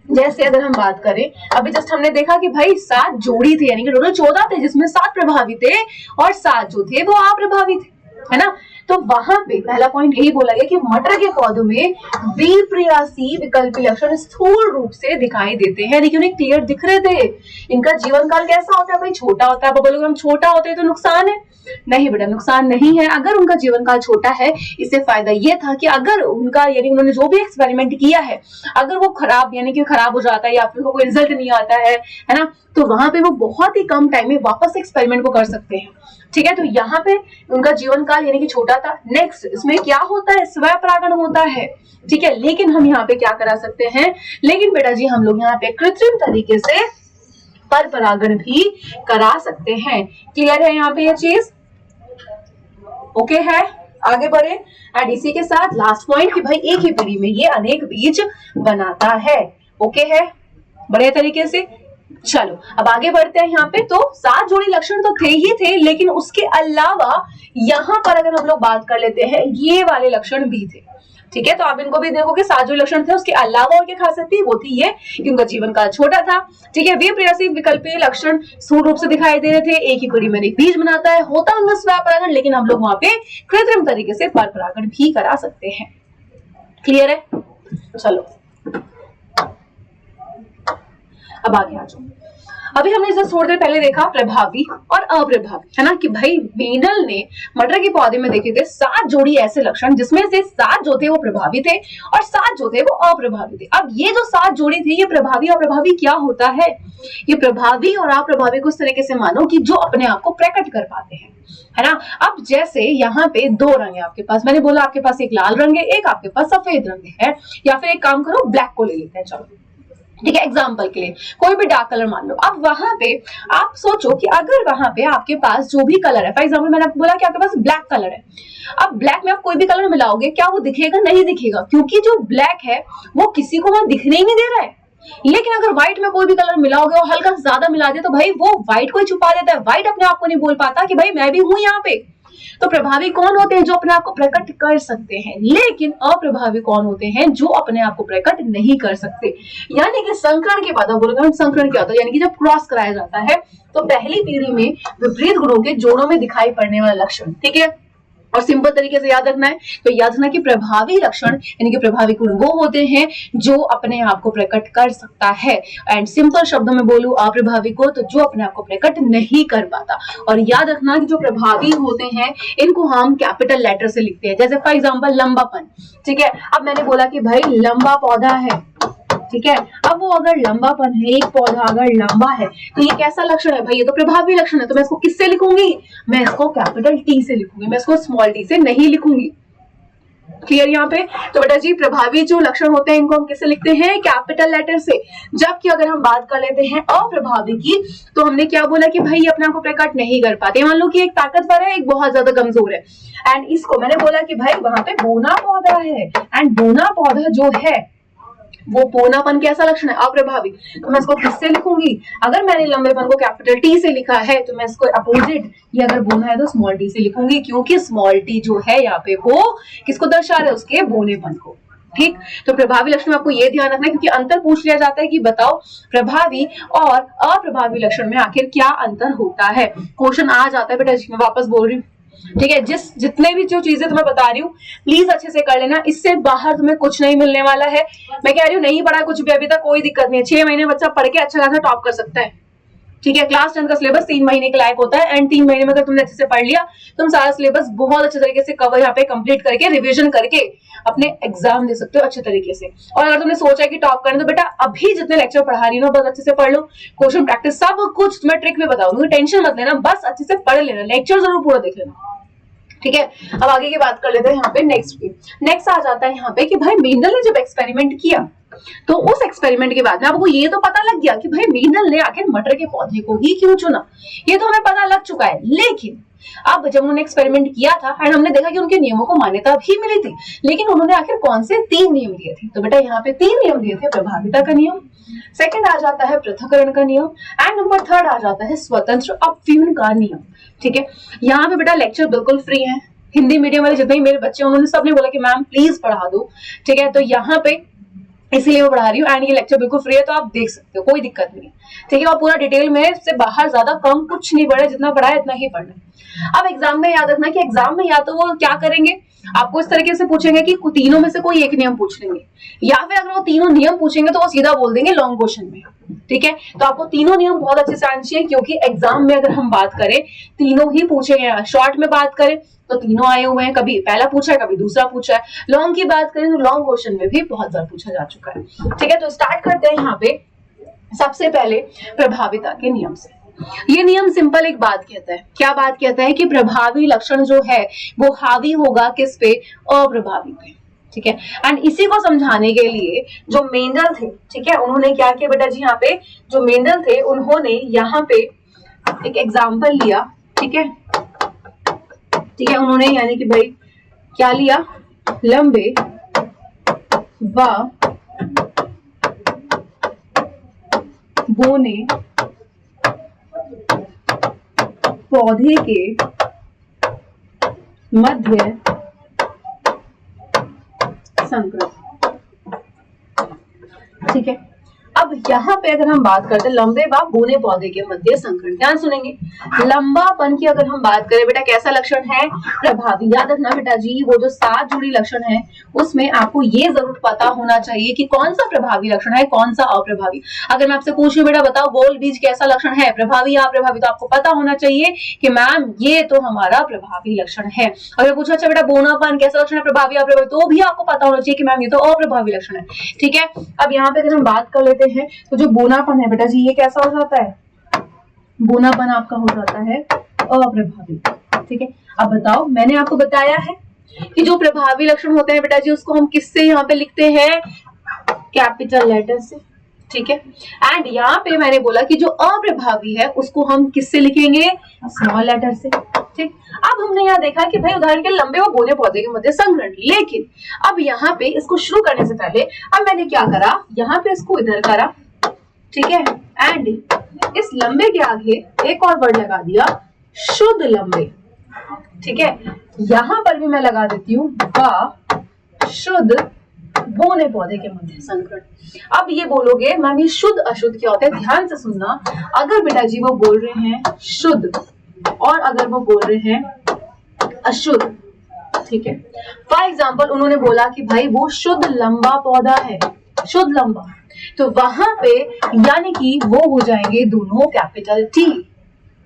जैसे अगर हम बात करें अभी जस्ट हमने देखा कि भाई 7 जोड़ी थे, यानी कि टोटल 14 थे जिसमें 7 प्रभावी थे और 7 जो थे वो अप्रभावी थे, है ना। तो वहां पे पहला पॉइंट यही बोला गया कि मटर के पौधों में द्विप्रियासी विकल्पी लक्षण स्थूल रूप से दिखाई देते हैं, लेकिन उन्हें क्लियर दिख रहे थे। इनका जीवन काल कैसा होता है भाई, छोटा होता है। आप बोलोगे हम छोटा होते हैं तो नुकसान है, नहीं बेटा नुकसान नहीं है। अगर उनका जीवन काल छोटा है, इससे फायदा ये था कि अगर उनका यानी उन्होंने जो भी एक्सपेरिमेंट किया है अगर वो खराब यानी कि खराब हो जाता है या फिर कोई रिजल्ट नहीं आता है ना, तो वहां पे वो बहुत ही कम टाइम में वापस एक्सपेरिमेंट को कर सकते हैं, ठीक है। तो यहाँ पे उनका जीवन काल यानी कि छोटा था। नेक्स्ट इसमें क्या होता है, स्वयं परागण होता है, ठीक है। लेकिन हम यहाँ पे क्या करा सकते हैं, लेकिन बेटा जी हम लोग यहाँ पे कृत्रिम तरीके से पर परागण भी करा सकते हैं। क्लियर है यहाँ पे ये चीज, ओके है। आगे बढ़े एंड इसी के साथ लास्ट पॉइंट कि भाई एक ही पीढ़ी में ये अनेक बीज बनाता है, ओके है बड़े तरीके से। चलो अब आगे बढ़ते हैं। यहाँ पे तो 7 जोड़ी लक्षण तो थे ही थे, लेकिन उसके अलावा यहाँ पर अगर हम लोग बात कर लेते हैं ये वाले लक्षण भी थे, ठीक है। तो आप इनको भी देखोगे 7 जो लक्षण थे उसके अलावा और क्या खासियत थी, वो थी ये कि उनका जीवन काल छोटा था, ठीक है। द्विप्रियासी विकल्पीय लक्षण स्थूल रूप से दिखाई दे रहे थे, एक ही कुड़ी में एक बीज बनाता है, होता उनका स्वयं परागण, लेकिन हम लोग वहां पे कृत्रिम तरीके से पर परागण भी करा सकते हैं। क्लियर है, चलो अब आगे आ जाओ। अभी हमने इसे थोड़ी देर पहले देखा प्रभावी और अप्रभावी, है ना, कि भाई मेंडल ने मटर के पौधे में देखे थे 7 जोड़ी ऐसे लक्षण जिसमें से 7 जो थे वो प्रभावी थे और 7 जो थे वो अप्रभावी थे। अब ये जो 7 जोड़ी थे ये प्रभावी अप्रभावी क्या होता है, ये प्रभावी और अप्रभावी को इस तरीके से मानो कि जो अपने आप को प्रकट कर पाते हैं, है ना। अब जैसे यहाँ पे 2 रंग है आपके पास, मैंने बोला आपके पास एक लाल रंग है, एक आपके पास सफेद रंग है, या फिर एक काम करो ब्लैक को ले लेते हैं, चलो ठीक है। एग्जाम्पल के लिए कोई भी डार्क कलर मान लो। अब वहां पे आप सोचो कि अगर वहां पे आपके पास जो भी कलर है, फॉर एग्जाम्पल मैंने आपको बोला कि आपके पास ब्लैक कलर है, अब ब्लैक में आप कोई भी कलर मिलाओगे क्या वो दिखेगा, नहीं दिखेगा, क्योंकि जो ब्लैक है वो किसी को वहां दिखने ही नहीं दे रहा है। लेकिन अगर व्हाइट में कोई भी कलर मिलाओगे और हल्का ज्यादा मिला दिया तो भाई वो व्हाइट को ही छुपा देता है, व्हाइट अपने आप को नहीं बोल पाता कि भाई मैं भी हूं यहाँ पे। तो प्रभावी कौन होते हैं, जो अपने आप को प्रकट कर सकते हैं, लेकिन अप्रभावी कौन होते हैं, जो अपने आप को प्रकट नहीं कर सकते। यानी कि संकरण के बाद बोलोगे संकरण क्या होता है, यानी कि जब क्रॉस कराया जाता है तो पहली पीढ़ी में विपरीत गुणों के जोड़ों में दिखाई पड़ने वाला लक्षण, ठीक है। और सिंपल तरीके से याद रखना है, तो याद रखना कि प्रभावी लक्षण यानी कि प्रभावी गुण वो होते हैं जो अपने आप को प्रकट कर सकता है, एंड सिंपल शब्दों में बोलूं अप्रभावी को तो जो अपने आप को प्रकट नहीं कर पाता। और याद रखना कि जो प्रभावी होते हैं इनको हम कैपिटल लेटर से लिखते हैं, जैसे फॉर एग्जांपल लंबापन, ठीक है। अब मैंने बोला कि भाई लंबा पौधा है, ठीक है। अब वो अगर लंबापन है, एक पौधा अगर लंबा है तो ये कैसा लक्षण है भाई, ये तो प्रभावी लक्षण है, तो मैं इसको किससे लिखूंगी, मैं इसको कैपिटल टी से लिखूंगी, मैं इसको स्मॉल टी से नहीं लिखूंगी। क्लियर यहाँ पे। तो बेटा जी प्रभावी जो लक्षण होते हैं इनको हम किससे लिखते हैं, कैपिटल लेटर से। जबकि अगर हम बात कर लेते हैं अप्रभावी की, तो हमने क्या बोला कि भाई अपने आप को प्रकट नहीं कर पाते। मान लो कि एक ताकतवर है, एक बहुत ज्यादा कमजोर है, एंड इसको मैंने बोला कि भाई वहां पे बोना पौधा है, एंड बोना पौधा जो है वो बोनापन कैसा लक्षण है, अप्रभावी, तो मैं इसको किससे लिखूंगी, अगर मैंने लंबेपन को कैपिटल टी से लिखा है तो मैं इसको अपोजिट, ये अगर बोना है तो स्मॉल टी से लिखूंगी, क्योंकि स्मॉल टी जो है यहाँ पे वो किसको दर्शा रहा है, उसके बोनेपन को। ठीक, तो प्रभावी लक्षण में आपको ये ध्यान रखना है, क्योंकि अंतर पूछ लिया जाता है कि बताओ प्रभावी और अप्रभावी लक्षण में आखिर क्या अंतर होता है। क्वेश्चन आ जाता है बेटा, मैं वापस बोल रही हूँ, ठीक है। जितने भी जो चीजें तुम्हें बता रही हूँ प्लीज अच्छे से कर लेना, इससे बाहर तुम्हें कुछ नहीं मिलने वाला है। मैं कह रही हूँ नहीं पढ़ा कुछ भी अभी तक, कोई दिक्कत नहीं है, 6 महीने बच्चा पढ़ के अच्छा खासा टॉप कर सकता है, ठीक है। क्लास 10 का सिलेबस 3 महीने के लायक होता है, एंड 3 महीने में अगर तुमने अच्छे से पढ़ लिया, तुम सारा सिलेबस बहुत अच्छे तरीके से कवर यहाँ पे कंप्लीट करके रिवीजन करके अपने एग्जाम दे सकते हो अच्छे तरीके से। और अगर तुमने सोचा है कि टॉप करना, तो बेटा अभी जितने लेक्चर पढ़ा रही हो बहुत अच्छे से पढ़ लो, क्वेश्चन प्रैक्टिस सब कुछ तुम्हें ट्रिक में बताऊंगी, टेंशन मत लेना, बस अच्छे से पढ़ लेना, लेक्चर जरूर पूरा देख लेना, ठीक है। अब आगे की बात कर लेते हैं यहाँ पे नेक्स्ट आ जाता है यहाँ पे कि भाई मेंडल ने जब एक्सपेरिमेंट किया, तो उस एक्सपेरिमेंट के बाद में आपको ये तो पता लग गया कि भाई मेंडल ने आखिर मटर के पौधे को ही क्यों चुना, ये तो हमें पता लग चुका है। लेकिन अब जब उन्होंने एक्सपेरिमेंट किया था एंड हमने देखा कि उनके नियमों को मान्यता भी मिली थी, लेकिन उन्होंने आखिर कौन से 3 नियम दिए थे, तो बेटा यहाँ पे 3 नियम दिए थे। प्रभाविता का नियम, सेकंड आ जाता है पृथक्करण का नियम, एंड नंबर 3 आ जाता है स्वतंत्र अपव्यूहन का नियम, ठीक है। यहाँ पे बेटा लेक्चर बिल्कुल फ्री है, हिंदी मीडियम वाले जितने भी मेरे बच्चे उन्होंने सबने बोला कि मैम प्लीज पढ़ा दो, ठीक है। तो यहाँ पे इसीलिए मैं पढ़ा रही हूँ, एंड ये लेक्चर बिल्कुल फ्री है, तो आप देख सकते हो, कोई दिक्कत नहीं, ठीक है। और पूरा डिटेल में से बाहर ज्यादा कम कुछ नहीं पढ़ा, जितना पढ़ा है इतना ही पढ़ना है। अब एग्जाम में याद रखना कि एग्जाम में या तो वो क्या करेंगे, आपको इस तरीके से पूछेंगे कि तीनों में से कोई एक नियम पूछ लेंगे, या फिर अगर वो तीनों नियम पूछेंगे तो वो सीधा बोल देंगे लॉन्ग क्वेश्चन में, ठीक है। तो आपको तीनों नियम बहुत अच्छे से आने चाहिए, क्योंकि एग्जाम में अगर हम बात करें तीनों ही पूछेंगे। शॉर्ट में बात करें तो तीनों आए हुए हैं, कभी पहला पूछा है कभी दूसरा पूछा है। लॉन्ग की बात करें तो लॉन्ग क्वेश्चन में भी बहुत ज्यादा पूछा जा चुका है, ठीक है। तो स्टार्ट करते हैं यहाँ पे सबसे पहले प्रभाविता के नियम से। ये नियम सिंपल एक बात कहता है, क्या बात कहता है कि प्रभावी लक्षण जो है वो हावी होगा किस पे, अप्रभावी पे, ठीक है। एंड इसी को समझाने के लिए जो मेंडल थे, ठीक है, उन्होंने क्या किया बेटा जी, यहाँ पे जो मेंडल थे उन्होंने यहाँ पे एक एग्जाम्पल लिया, ठीक है, ठीक है। उन्होंने यानी कि भाई क्या लिया, लंबे व बोने पौधे के मध्य संकरण, ठीक है। अब यहाँ पे अगर हम बात करते हैं लंबे व बूने पौधे के मध्य संकरण, ध्यान सुनेंगे, लंबापन की अगर हम बात करें बेटा कैसा लक्षण है, प्रभावी। याद रखना बेटा जी, वो जो 7 जुड़ी लक्षण है उसमें आपको ये जरूर पता होना चाहिए कि कौन सा प्रभावी लक्षण है कौन सा अप्रभावी। अगर मैं आपसे पूछूं बेटा बताओ गोल बीज कैसा लक्षण है, प्रभावी या अप्रभावी, तो आपको पता होना चाहिए कि मैम ये तो हमारा प्रभावी लक्षण है। अगर पूछा अच्छा बेटा बोनापन कैसा लक्षण है, प्रभावी अप्रभावी, तो भी आपको पता होना चाहिए कि मैम ये तो अप्रभावी लक्षण है, ठीक है। अब यहाँ पे अगर हम बात कर लेते हैं तो जो बोनापन है बेटा जी ये कैसा हो जाता है, बोनापन आपका हो जाता है अप्रभावी, ठीक है। अब बताओ मैंने आपको बताया है कि जो प्रभावी लक्षण होते हैं बेटा जी उसको हम किससे यहाँ पे लिखते हैं, कैपिटल लेटर से, ठीक है। एंड यहाँ पे मैंने बोला कि जो अप्रभावी है उसको हम किससे लिखेंगे, स्मॉल लेटर से, ठीक। अब हमने यहाँ देखा कि भाई उदाहरण के लंबे व बोने पौधे के मध्य संकरण, लेकिन अब यहाँ पे इसको शुरू करने से पहले अब मैंने क्या करा, यहाँ पे इसको इधर करा, ठीक है, एंड इस लंबे के आगे एक और वर्ड लगा दिया शुद्ध लंबे, ठीक है। यहाँ पर भी मैं लगा देती हूँ व शुद्ध बोने पौधे के मध्य संकरण। अब ये बोलोगे मैम ये शुद्ध अशुद्ध क्या होता है, ध्यान से सुनना। अगर बेटा जी वो बोल रहे हैं शुद्ध और अगर वो बोल रहे हैं अशुद्ध, ठीक है। फॉर एग्जाम्पल उन्होंने बोला कि भाई वो शुद्ध लंबा पौधा है, शुद्ध लंबा, तो वहां पे यानी कि वो हो जाएंगे दोनों कैपिटल टी,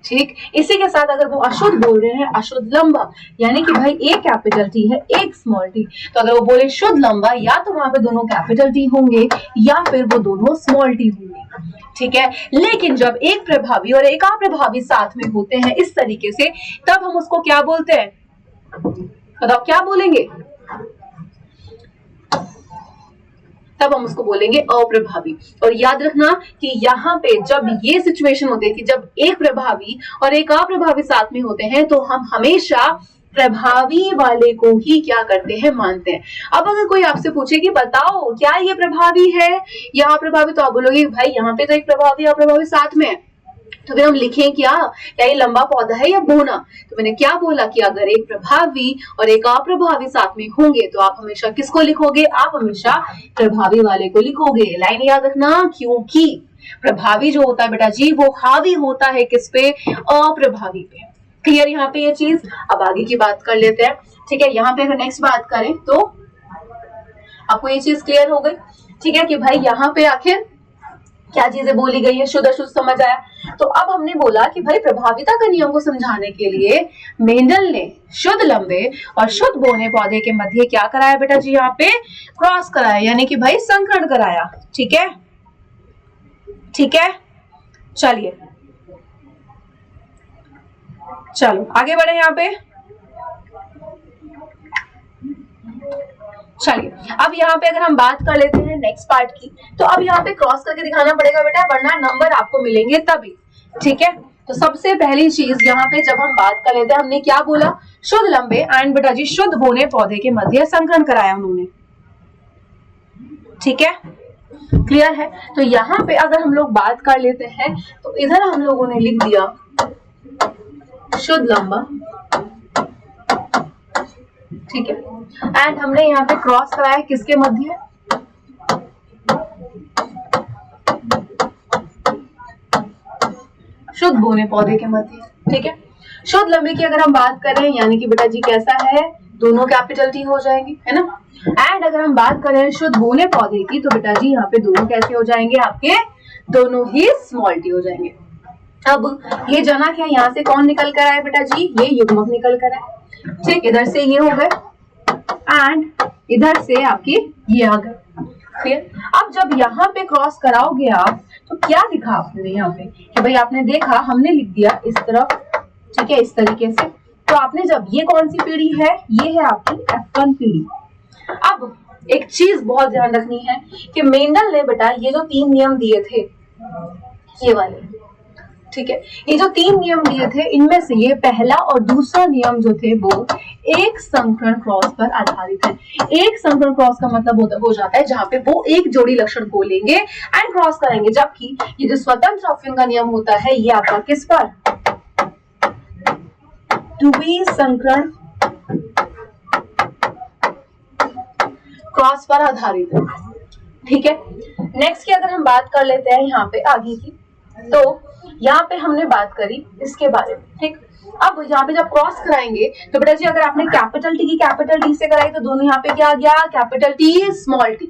ठीक। इसी के साथ अगर वो अशुद्ध बोल रहे हैं अशुद्ध लंबा, यानी कि भाई एक कैपिटल टी है एक स्मॉल टी, तो अगर वो बोले शुद्ध लंबा या तो वहां पे दोनों कैपिटल टी होंगे या फिर वो दोनों स्मॉल टी होंगे, ठीक है। लेकिन जब एक प्रभावी और एक अप्रभावी साथ में होते हैं इस तरीके से, तब हम उसको क्या बोलते हैं, बताओ क्या बोलेंगे, तब हम उसको बोलेंगे अप्रभावी। और याद रखना कि यहाँ पे जब ये सिचुएशन होती है कि जब एक प्रभावी और एक अप्रभावी साथ में होते हैं तो हम हमेशा प्रभावी वाले को ही क्या करते हैं, मानते हैं। अब अगर कोई आपसे पूछे कि बताओ क्या ये प्रभावी है या अप्रभावी, तो आप बोलोगे भाई यहाँ पे तो एक प्रभावी अप्रभावी साथ में है, तो फिर हम लिखें क्या ये लंबा पौधा है या बोना। तो मैंने क्या बोला कि अगर एक प्रभावी और एक अप्रभावी साथ में होंगे तो आप हमेशा किसको लिखोगे, आप हमेशा प्रभावी वाले को लिखोगे। लाइन याद रखना, क्योंकि प्रभावी जो होता है बेटा जी वो हावी होता है किस पे, अप्रभावी पे। क्लियर यहाँ पे ये चीज। अब आगे की बात कर लेते हैं, ठीक है। यहाँ पे अगर नेक्स्ट बात करें तो आपको ये चीज क्लियर हो गई, ठीक है, कि भाई यहाँ पे आखिर क्या चीजें बोली गई है, शुद्ध अशुद्ध समझ आया। तो अब हमने बोला कि भाई प्रभाविता का नियम को समझाने के लिए मेंडल ने शुद्ध लंबे और शुद्ध बोने पौधे के मध्य क्या कराया बेटा जी, यहाँ पे क्रॉस कराया, यानी कि भाई संकरण कराया। ठीक है, ठीक है, चलिए चलो आगे बढ़े यहाँ पे। चलिए अब यहाँ पे अगर हम बात कर लेते हैं नेक्स्ट पार्ट की, तो अब यहाँ पे क्रॉस करके दिखाना पड़ेगा बेटा, वरना नंबर आपको मिलेंगे तभी। ठीक है, तो सबसे पहली चीज यहाँ पे जब हम बात कर लेते हैं, हमने क्या बोला, शुद्ध लंबे एंड बेटा जी शुद्ध बोने पौधे के मध्य संकरण कराया उन्होंने। ठीक है, क्लियर है। तो यहाँ पे अगर हम लोग बात कर लेते हैं तो इधर हम लोगों ने लिख दिया शुद्ध लंबा, ठीक है, एंड हमने यहाँ पे क्रॉस कराया किसके मध्य, शुद्ध बोने पौधे के मध्य। ठीक है, शुद्ध लंबे की अगर हम बात करें यानी कि बेटा जी कैसा है, दोनों कैपिटल टी हो जाएंगे, है ना। एंड अगर हम बात करें शुद्ध बोने पौधे की तो बेटा जी यहाँ पे दोनों कैसे हो जाएंगे, आपके दोनों ही स्मॉल टी हो जाएंगे। अब ये जनक है, यहाँ से कौन निकल कर आए बेटा जी, ये युग्मक निकल कर आए। ठीक, इधर से ये हो गए एंड इधर से आपकी ये आ गए। फिर अब जब यहाँ पे क्रॉस कराओगे आप तो क्या दिखा आपने यहाँ पे कि भाई आपने देखा हमने लिख दिया इस तरफ, ठीक है, इस तरीके से। तो आपने जब ये कौन सी पीढ़ी है, ये है आपकी F1 पीढ़ी। अब एक चीज बहुत ध्यान रखनी है कि मेंडल ने बेटा ये जो 3 नियम दिए थे, ये वाले, ठीक है, ये जो 3 नियम दिए थे इनमें से ये पहला और दूसरा नियम जो थे वो एक संकरण क्रॉस पर आधारित है। एक संकरण क्रॉस का मतलब हो जाता है जहां पे वो एक जोड़ी लक्षण को लेंगे एंड क्रॉस करेंगे, जबकि ये जो स्वतंत्र अपव्यय का नियम होता है ये आपका किस पर, द्विसंकरण क्रॉस पर आधारित है। ठीक है, नेक्स्ट की अगर हम बात कर लेते हैं यहाँ पे आगे की, तो यहाँ पे हमने बात करी इसके बारे में। ठीक, अब यहाँ पे जब क्रॉस कराएंगे तो बेटा जी अगर आपने कैपिटल टी की कैपिटल टी से कराई तो दोनों यहाँ पे क्या आ गया, capital T small T,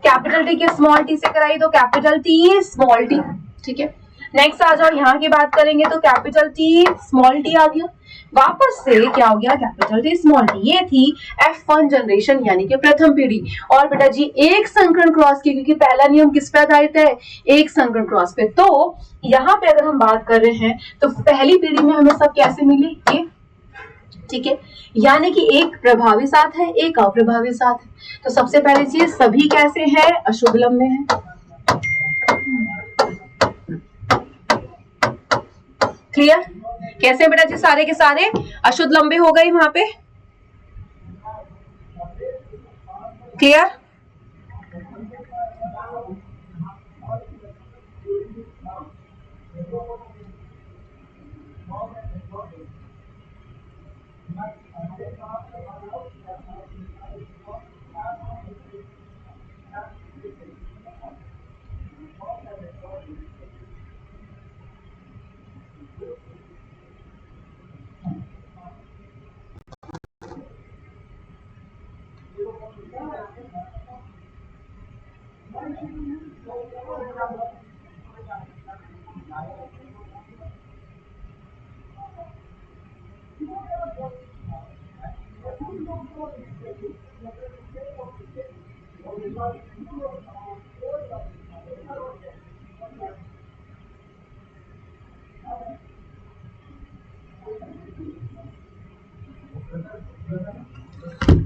capital T के स्मॉल टी से कराई तो कैपिटल टी स्मॉल टी। ठीक है, नेक्स्ट आ जाओ, यहाँ की बात करेंगे तो कैपिटल टी स्मॉल टी आ गया, वापस से क्या हो गया, कैपिटल टी स्मॉल टी। ये थी F1 जनरेशन यानी कि प्रथम पीढ़ी। और बेटा जी एक संकरण क्रॉस की, क्योंकि पहला नियम किस पे आधारित है, एक संकरण क्रॉस पे। तो यहाँ पे अगर हम बात कर रहे हैं तो पहली पीढ़ी में हमें सब कैसे मिले, ये, ठीक है, यानी कि एक प्रभावी साथ है एक अप्रभावी साथ है। तो सबसे पहली चीज सभी कैसे हैं, अशुद्ध लंबे हैं। क्लियर, कैसे बेटा जी, सारे के सारे अशुद्ध लंबे हो गए वहां पे। क्लियर,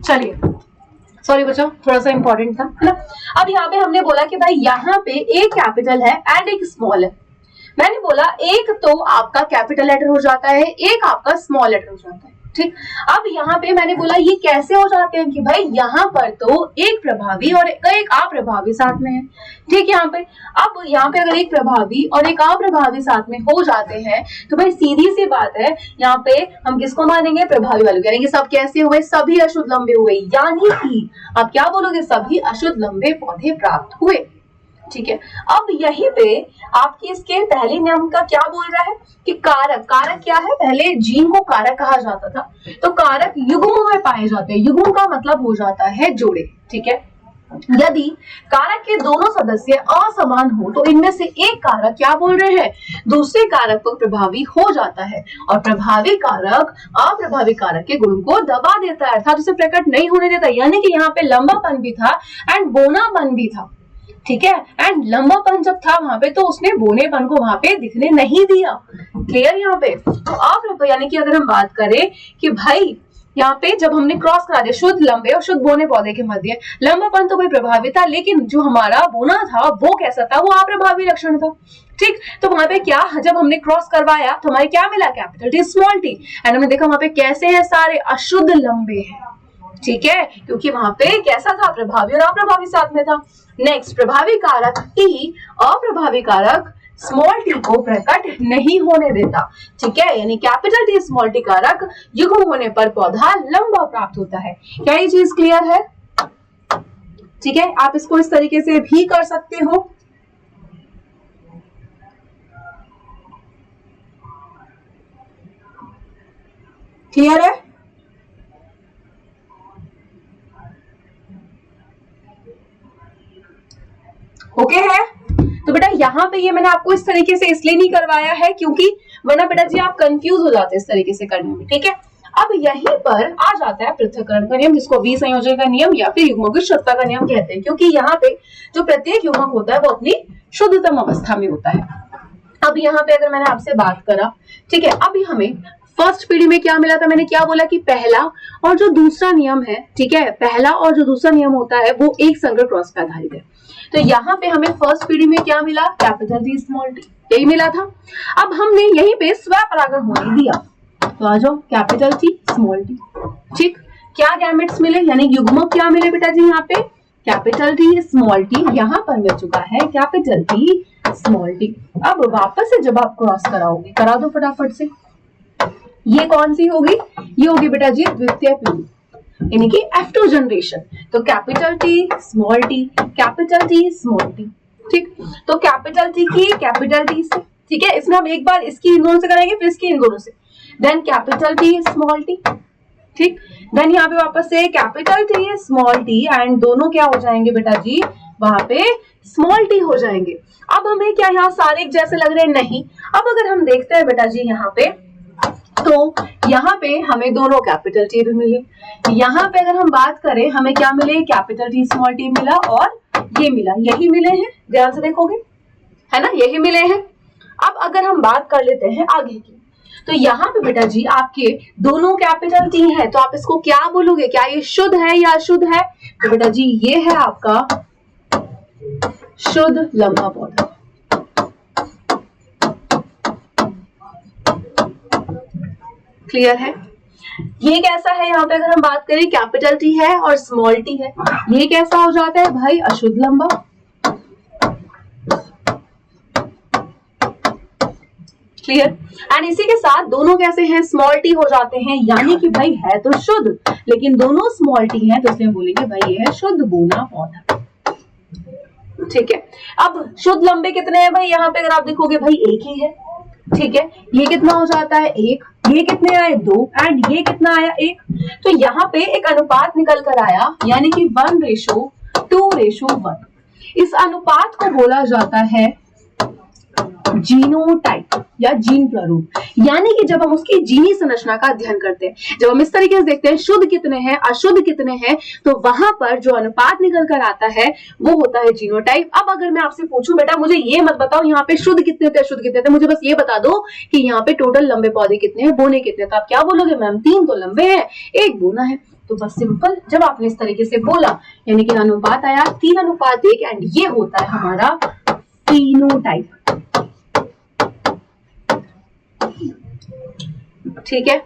चलिए, सॉरी बच्चों थोड़ा सा इंपॉर्टेंट था, है ना। अब यहाँ पे हमने बोला कि भाई यहाँ पे एक कैपिटल है एंड एक स्मॉल है। मैंने बोला एक तो आपका कैपिटल लेटर हो जाता है, एक आपका स्मॉल लेटर हो जाता है। ठीक। अब यहाँ पे मैंने बोला ये कैसे हो जाते हैं कि भाई यहाँ पर तो एक प्रभावी और एक अप्रभावी साथ में है, ठीक। यहाँ पे अब यहाँ पे अगर एक प्रभावी और एक अप्रभावी साथ में हो जाते हैं तो भाई सीधी सी बात है, यहाँ पे हम किसको मानेंगे, प्रभावी वाले करेंगे। सब कैसे हुए, सभी अशुद्ध लंबे हुए, यानी कि आप क्या बोलोगे, सभी अशुद्ध लंबे पौधे प्राप्त हुए, ठीक है। अब यहीं पे आपकी इसके पहले नियम का क्या बोल रहा है कि कारक, कारक क्या है, पहले जीन को कारक कहा जाता था, तो कारक युग्मों में पाए जाते हैं। युग्म का मतलब हो जाता है जोड़े, ठीक है। यदि कारक के दोनों सदस्य असमान हो तो इनमें से एक कारक क्या बोल रहे हैं, दूसरे कारक पर प्रभावी हो जाता है और प्रभावी कारक अप्रभावी कारक के गुण को दबा देता है, अर्थात उसे प्रकट नहीं होने देता। यानी कि यहाँ पे लंबापन भी था एंड बोनापन भी था, ठीक है। एंड लंबापन जब था वहां पे तो उसने बोनेपन को वहां पे दिखने नहीं दिया। क्लियर यहाँ पे। तो आप यानी कि अगर हम बात करें कि भाई यहाँ पे जब हमने क्रॉस करा दिया शुद्ध लंबे और शुद्ध बोने पौधे के मध्य, लंबापन तो भाई प्रभावी था, लेकिन जो हमारा बोना था वो कैसा था, वो अप्रभावी लक्षण था, ठीक। तो वहां पे क्या, जब हमने क्रॉस करवाया तो हमारे क्या मिला, capital T small T, and हमने देखा वहां पे कैसे है, सारे अशुद्ध लंबे हैं, ठीक है, क्योंकि वहां पे कैसा था, प्रभावी और अप्रभावी साथ में था। नेक्स्ट, प्रभावी कारक टी अप्रभावी कारक स्मॉल टी को प्रकट नहीं होने देता, ठीक है। यानी कैपिटल टी स्मॉल टी कारक युग्म होने पर पौधा लंबा प्राप्त होता है। क्या ये चीज क्लियर है, ठीक है। आप इसको इस तरीके से भी कर सकते हो, क्लियर है। ओके है। तो बेटा यहाँ पे ये मैंने आपको इस तरीके से इसलिए नहीं करवाया है क्योंकि वरना बेटा जी आप कंफ्यूज हो जाते हैं इस तरीके से करने में, ठीक है। अब यहीं पर आ जाता है पृथक्करण का नियम, जिसको विसंयोजन का नियम या फिर युग्मों की शुद्धता का नियम कहते हैं, क्योंकि यहाँ पे जो प्रत्येक युग्मक होता है वो अपनी शुद्धतम अवस्था में होता है। अब यहाँ पे अगर मैंने आपसे बात करा, ठीक है, अभी हमें फर्स्ट पीढ़ी में क्या मिला था, मैंने क्या बोला कि पहला और जो दूसरा नियम है, ठीक है, पहला और जो दूसरा नियम होता है वो एक संकर क्रॉस पे आधारित है। तो यहाँ पे हमें फर्स्ट पीढ़ी में क्या मिला, कैपिटल टी स्मॉल टी, यही मिला था। अब हमने यहीं पे स्वपरागण होने दिया, तो आ जाओ कैपिटल टी स्मॉल टी, ठीक। क्या गैमेट्स मिले, यानी युग्मक क्या मिले बेटा जी, यहाँ पे कैपिटल टी स्मॉल टी, यहाँ पर मिल चुका है कैपिटल टी स्मॉल टी। अब वापस से जब आप क्रॉस कराओगे, करा दो फटाफट से, ये कौन सी होगी, ये होगी बेटा जी द्वितीय पीढ़ी, यानी कि F2 जनरेशन। तो capital T small T, capital T small T, ठीक। तो कैपिटल टी की कैपिटल टी से, ठीक है, इसमें हम एक बार इसकी इन दोनों से करेंगे, फिर इसकी इन दोनों से, then capital T small T, ठीक। देन यहाँ पे वापस से capital T small T and दोनों क्या हो जाएंगे बेटा जी, वहां पे स्मॉल टी हो जाएंगे। अब हमें क्या यहाँ सारे एक जैसे लग रहे हैं, नहीं। अब अगर हम देखते हैं बेटा जी यहाँ पे, तो यहाँ पे हमें दोनों कैपिटल टी भी मिले, यहाँ पे अगर हम बात करें हमें क्या मिले, कैपिटल टी स्मॉल टी मिला और ये मिला, यही मिले हैं, ध्यान से देखोगे, है ना, यही मिले हैं। अब अगर हम बात कर लेते हैं आगे की, तो यहाँ पे बेटा जी आपके दोनों कैपिटल टी है, तो आप इसको क्या बोलोगे, क्या ये शुद्ध है या अशुद्ध है, तो बेटा जी ये है आपका शुद्ध लंबा पौधा। क्लियर है। ये कैसा है, यहाँ पे अगर हम बात करें कैपिटल टी है और स्मॉल टी है, ये कैसा हो जाता है भाई, अशुद्ध लंबा। क्लियर। एंड इसी के साथ दोनों कैसे हैं, स्मॉल टी हो जाते हैं, यानी कि भाई है तो शुद्ध, लेकिन दोनों स्मॉल टी हैं तो इसलिए बोलेंगे भाई ये है शुद्ध बोना पौधा, ठीक है। अब शुद्ध लंबे कितने हैं भाई, यहाँ पे अगर आप देखोगे भाई एक ही है, ठीक है। ये कितना हो जाता है, एक, ये कितने आए, दो, एंड ये कितना आया, एक। तो यहाँ पे एक अनुपात निकल कर आया, यानी कि 1:2:1। इस अनुपात को बोला जाता है जीनोटाइप या जीन प्रारूप, यानी कि जब हम उसकी जीनी संरचना का अध्ययन करते हैं, जब हम इस तरीके से देखते हैं शुद्ध कितने हैं अशुद्ध कितने हैं, तो वहां पर जो अनुपात निकल कर आता है वो होता है जीनोटाइप। अब अगर मैं आपसे पूछूं बेटा मुझे ये मत बताओ यहाँ पे शुद्ध कितने थे अशुद्ध कितने थे, मुझे बस ये बता दो कि यहाँ पे टोटल लंबे पौधे कितने हैं, बोने कितने, तो आप क्या बोलोगे, मैम 3 तो लंबे हैं 1 बोना है। तो बस सिंपल, जब आपने इस तरीके से बोला यानी कि अनुपात आया 3:1 एंड ये होता है हमारा फिनोटाइप, ठीक है।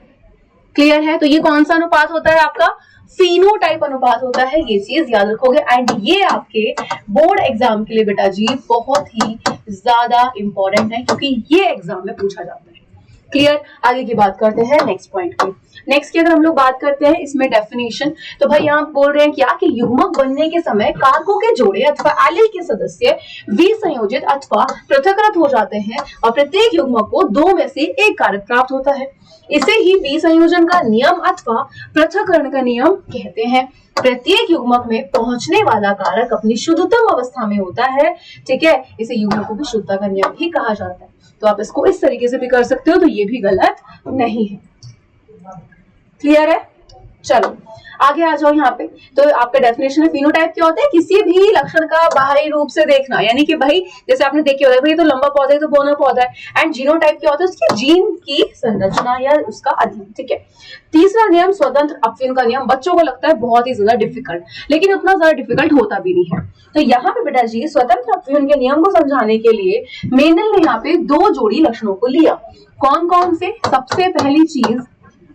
क्लियर है? तो ये कौन सा अनुपात होता है आपका? फिनोटाइप अनुपात होता है, ये चीज याद रखोगे। एंड ये आपके बोर्ड एग्जाम के लिए बेटा जी बहुत ही ज्यादा इंपॉर्टेंट है, क्योंकि ये एग्जाम में पूछा जाता है। क्लियर? आगे की बात करते हैं नेक्स्ट पॉइंट की। नेक्स्ट की अगर हम लोग बात करते हैं इसमें डेफिनेशन, तो भाई यहाँ बोल रहे हैं क्या कि युग्मक बनने के समय कारकों के जोड़े अथवा एलील के सदस्य विसंयोजित अथवा पृथककृत हो जाते हैं और प्रत्येक युग्मक को दो में से एक कारक प्राप्त होता है। इसे ही विसंयोजन का नियम अथवा पृथक्करण का नियम कहते हैं। प्रत्येक युग्मक में पहुंचने वाला कारक अपनी शुद्धतम अवस्था में होता है, ठीक है, इसे युग्मकों की शुद्धता का नियम भी कहा जाता है। तो आप इसको इस तरीके से भी कर सकते हो, तो ये भी गलत नहीं है। क्लियर है? चलो आगे आ जाओ यहाँ पे। तो आपका डेफिनेशन है फिनोटाइप क्या होता है? किसी भी लक्षण का बाहरी रूप से देखना, यानी कि भाई जैसे आपने देखे होगा भाई तो लंबा पौधा है तो बोना पौधा है। एंड जीनोटाइप क्या होता है? उसकी जीन की संरचना या उसका अध्ययन, ठीक है। तीसरा नियम स्वतंत्र अपव्यय का नियम, बच्चों को लगता है बहुत ही ज्यादा डिफिकल्ट, लेकिन उतना ज्यादा डिफिकल्ट होता भी नहीं है। तो यहाँ पे बेटा जी स्वतंत्र अपव्यय के नियम को समझाने के लिए मेंडल ने यहाँ पे दो जोड़ी लक्षणों को लिया। कौन कौन से? सबसे पहली चीज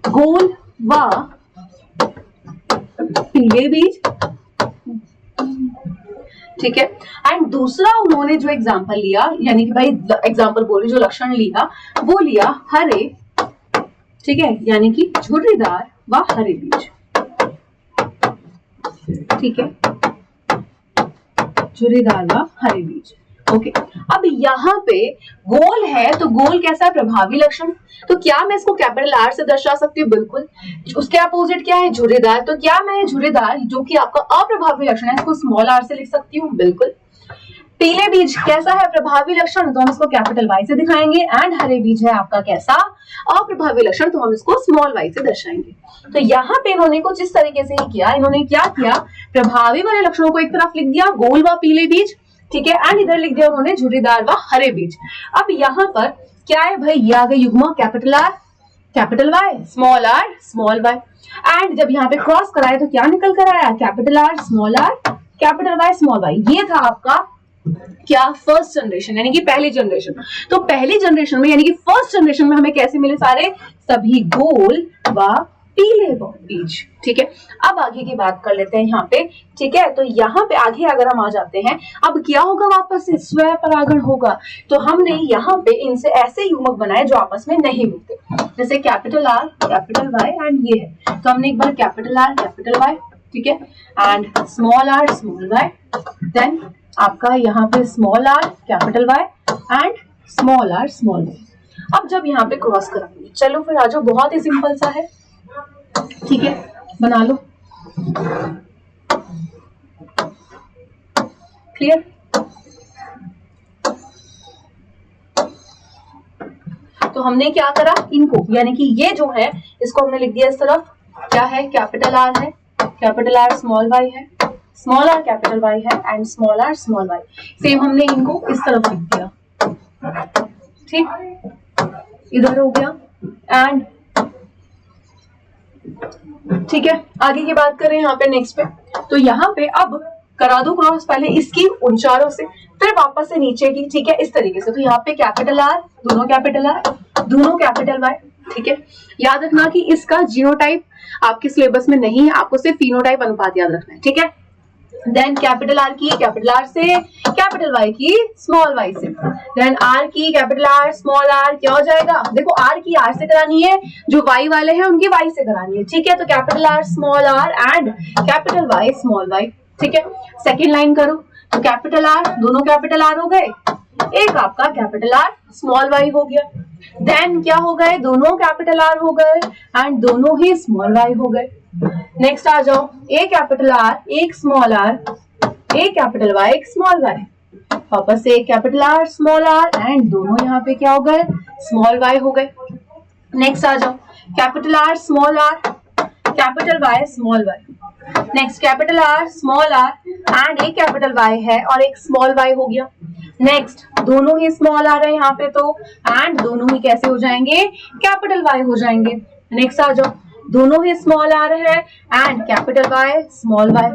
गोल व पीले बीज, ठीक है। एंड दूसरा उन्होंने जो एग्जांपल लिया, यानी कि भाई एग्जांपल बोले जो लक्षण लिया वो लिया हरे, ठीक है, यानी कि झुर्रीदार व हरे बीज, ठीक है, झुर्रीदार व हरे बीज। ओके अब यहाँ पे गोल है तो गोल कैसा है? प्रभावी लक्षण। तो क्या मैं इसको कैपिटल आर से दर्शा सकती हूँ? बिल्कुल। उसके अपोजिट क्या है? झुर्रीदार। तो क्या मैं झुर्रीदार जो कि आपका अप्रभावी लक्षण है इसको स्मॉल आर से लिख सकती हूँ? बिल्कुल। पीले बीज कैसा है? प्रभावी लक्षण, तो हम इसको कैपिटल वाई से दिखाएंगे। एंड हरे बीज है आपका कैसा? अप्रभावी लक्षण, तो हम इसको स्मॉल वाई से दर्शाएंगे। तो यहाँ पे इन्होंने कुछ इस तरीके से ही किया। इन्होंने क्या किया? प्रभावी वाले लक्षणों को एक तरफ लिख दिया गोल व पीले बीज, ठीक है, एंड इधर लिख दिया उन्होंने झुर्रीदार व हरे बीज। अब यहाँ पर क्या है भाई? ये आ गए युग्मक capital R capital Y, small R small Y. And जब यहाँ पे क्रॉस कराया तो क्या निकल कर आया? Capital R small R capital Y small Y. ये था आपका क्या? फर्स्ट जनरेशन, यानी कि पहली जनरेशन। तो पहली जनरेशन में यानी कि फर्स्ट जनरेशन में हमें कैसे मिले? सारे सभी गोल व पीले बीज, ठीक है। अब आगे की बात कर लेते हैं यहाँ पे, ठीक है। तो यहाँ पे आगे अगर हम आ जाते हैं, अब क्या होगा? वापस से स्व परागण होगा। तो हमने यहाँ पे इनसे ऐसे युग्मक बनाए जो आपस में नहीं मिलते, जैसे capital R capital Y and ये है। तो हमने एक बार कैपिटल आर कैपिटल वाई, ठीक है, and small R small Y, then आपका यहाँ पे small R capital Y and small R small Y. अब जब यहाँ पे क्रॉस करेंगे, चलो फिर आ जाओ, बहुत ही सिंपल सा है, ठीक है, बना लो। क्लियर? तो हमने क्या करा? इनको यानी कि ये जो है इसको हमने लिख दिया इस तरफ, क्या है? कैपिटल आर है, कैपिटल आर स्मॉल वाई है, स्मॉल आर कैपिटल वाई है and small R small Y. Same हमने इनको इस तरफ लिख दिया, ठीक, इधर हो गया। एंड ठीक है, आगे की बात करें यहाँ पे नेक्स्ट पे। तो यहाँ पे अब करा दो क्रॉस, पहले इसकी उन चारों से, फिर वापस से नीचे की, ठीक है, इस तरीके से। तो यहाँ पे कैपिटल आर, दोनों कैपिटल आर, दोनों कैपिटल वाई, ठीक है। याद रखना कि इसका जीनोटाइप आपके सिलेबस में नहीं है, आपको सिर्फ फिनोटाइप अनुपात याद रखना है, ठीक है। देन कैपिटल आर की कैपिटल आर से, कैपिटल वाई की स्मॉल वाई से, देन आर की कैपिटल आर स्मॉल आर, क्या हो जाएगा? देखो आर की आर से करानी है, जो वाई वाले हैं उनकी वाई से करानी है, ठीक है। तो capital R small R and capital Y small Y, ठीक है। सेकेंड लाइन करो, तो कैपिटल आर, दोनों कैपिटल आर हो गए, एक आपका कैपिटल आर स्मॉल वाई हो गया। देन क्या हो गए? दोनों कैपिटल आर हो गए एंड दोनों ही स्मॉल वाई हो गए। नेक्स्ट आ जाओ, एक कैपिटल आर एक स्मॉल आर, एक कैपिटल वाई एक स्मॉल वाई, वापस से एक capital R small R and दोनों यहाँ पे क्या हो गए? स्मॉल वाई हो गए। नेक्स्ट आ जाओ, capital R small R capital Y small Y, next capital R small R and एक कैपिटल वाई है और एक स्मॉल वाई हो गया। नेक्स्ट दोनों ही स्मॉल आ रहे हैं यहाँ पे, तो एंड दोनों ही कैसे हो जाएंगे? कैपिटल वाई हो जाएंगे। नेक्स्ट आ जाओ, दोनों ही स्मॉल आ रहे हैं and capital Y small Y,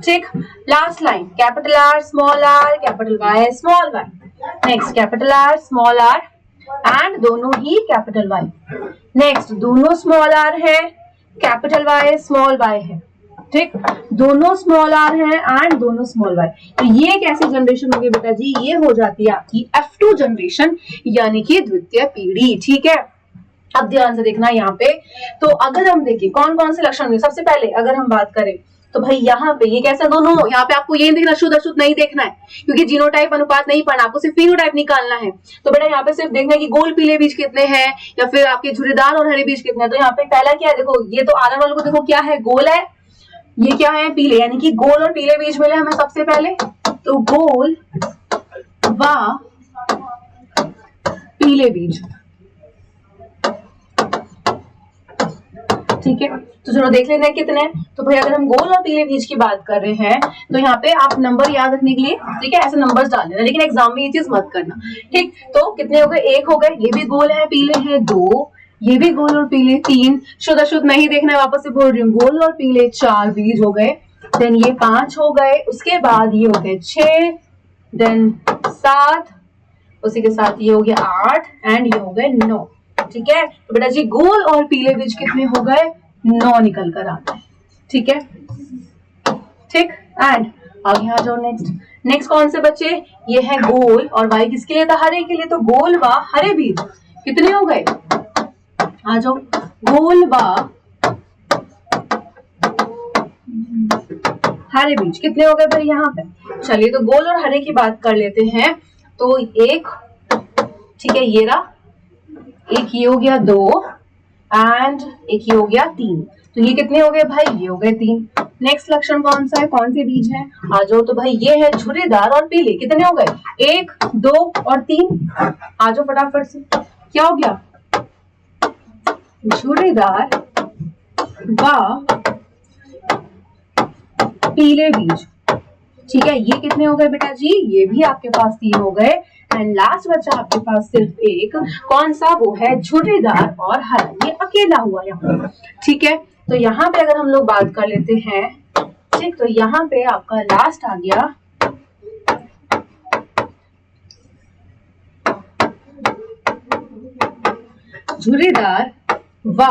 ठीक। Last line, capital R small R capital Y small Y, next capital R small R and दोनों ही कैपिटल वाई। नेक्स्ट दोनों स्मॉल आर है, कैपिटल वाई स्मॉल वाई है, ठीक, दोनों स्मॉल आर है एंड दोनों स्मॉल वाई। तो ये कैसी जनरेशन होगी बेटा जी, ये हो जाती है आपकी F2 जनरेशन, यानी कि द्वितीय पीढ़ी। ठीक है, अब ध्यान से देखना यहाँ पे। तो अगर हम देखें कौन कौन से लक्षण होंगे, सबसे पहले अगर हम बात करें तो भाई यहाँ पे ये कैसे दोनों, यहाँ पे आपको ये देखना, शुद्ध अशुद्ध नहीं देखना है, क्योंकि जीनोटाइप अनुपात नहीं पढ़ना, आपको सिर्फ फिनोटाइप निकालना है। तो बेटा यहाँ पे सिर्फ देखना है कि गोल पीले बीज कितने हैं या फिर आपके झुर्रीदार और हरे बीज कितने हैं। तो यहाँ पे पहला क्या है, देखो ये तो आधार वाले को देखो क्या है, गोल है, ये क्या है, पीले, यानी कि गोल और पीले बीज मिले हमें सबसे पहले। तो गोल व पीले बीज, ठीक है। तो चलो देख लेते हैं कितने हैं। तो भाई अगर हम गोल और पीले बीज की बात कर रहे हैं तो यहाँ पे आप नंबर याद रखने के लिए, ठीक है, ऐसे नंबर्स डाल देना, लेकिन एग्जाम में ये चीज मत करना, ठीक। तो कितने हो गए, एक हो गए, ये भी गोल है पीले हैं, दो, ये भी गोल और पीले, तीन, शुद्ध अशुद्ध नहीं देखना है, वापस से बोल रही हूँ, गोल और पीले चार बीज हो गए, देन ये 5 हो गए, उसके बाद ये हो गए 6, देन 7, उसी के साथ ये हो गया 8 एंड ये हो गए 9, ठीक है। तो बेटा जी गोल और पीले बीज कितने हो गए, 9 निकल कर आता है, ठीक है, ठीक। एंड आगे आ जाओ, नेक्स्ट कौन से बच्चे, ये है गोल और वाई किसके लिए था, हरे के लिए, तो गोल व हरे बीज कितने हो गए, आ जाओ, गोल व हरे बीज कितने हो गए भाई यहाँ पे। चलिए तो गोल और हरे की बात कर लेते हैं। तो एक, ठीक है, ये रहा, एक ये हो गया 2 एंड एक ये हो गया 3, तो ये कितने हो गए भाई, ये हो गए 3। नेक्स्ट लक्षण कौन सा है, कौन से बीज है, आ जाओ। तो भाई ये है झुर्रीदार और पीले, कितने हो गए, 1, 2 और 3, आ जाओ फटाफट से, क्या हो गया, झुर्रीदार व पीले बीज, ठीक है, ये कितने हो गए बेटा जी, ये भी आपके पास 3 हो गए। एंड लास्ट बचा आपके पास सिर्फ एक, कौन सा, वो है झुर्रीदार और हरा, ये अकेला हुआ यहाँ, ठीक है। तो यहाँ पे अगर हम लोग बात कर लेते हैं, ठीक, तो यहाँ पे आपका लास्ट आ गया झुर्रीदार व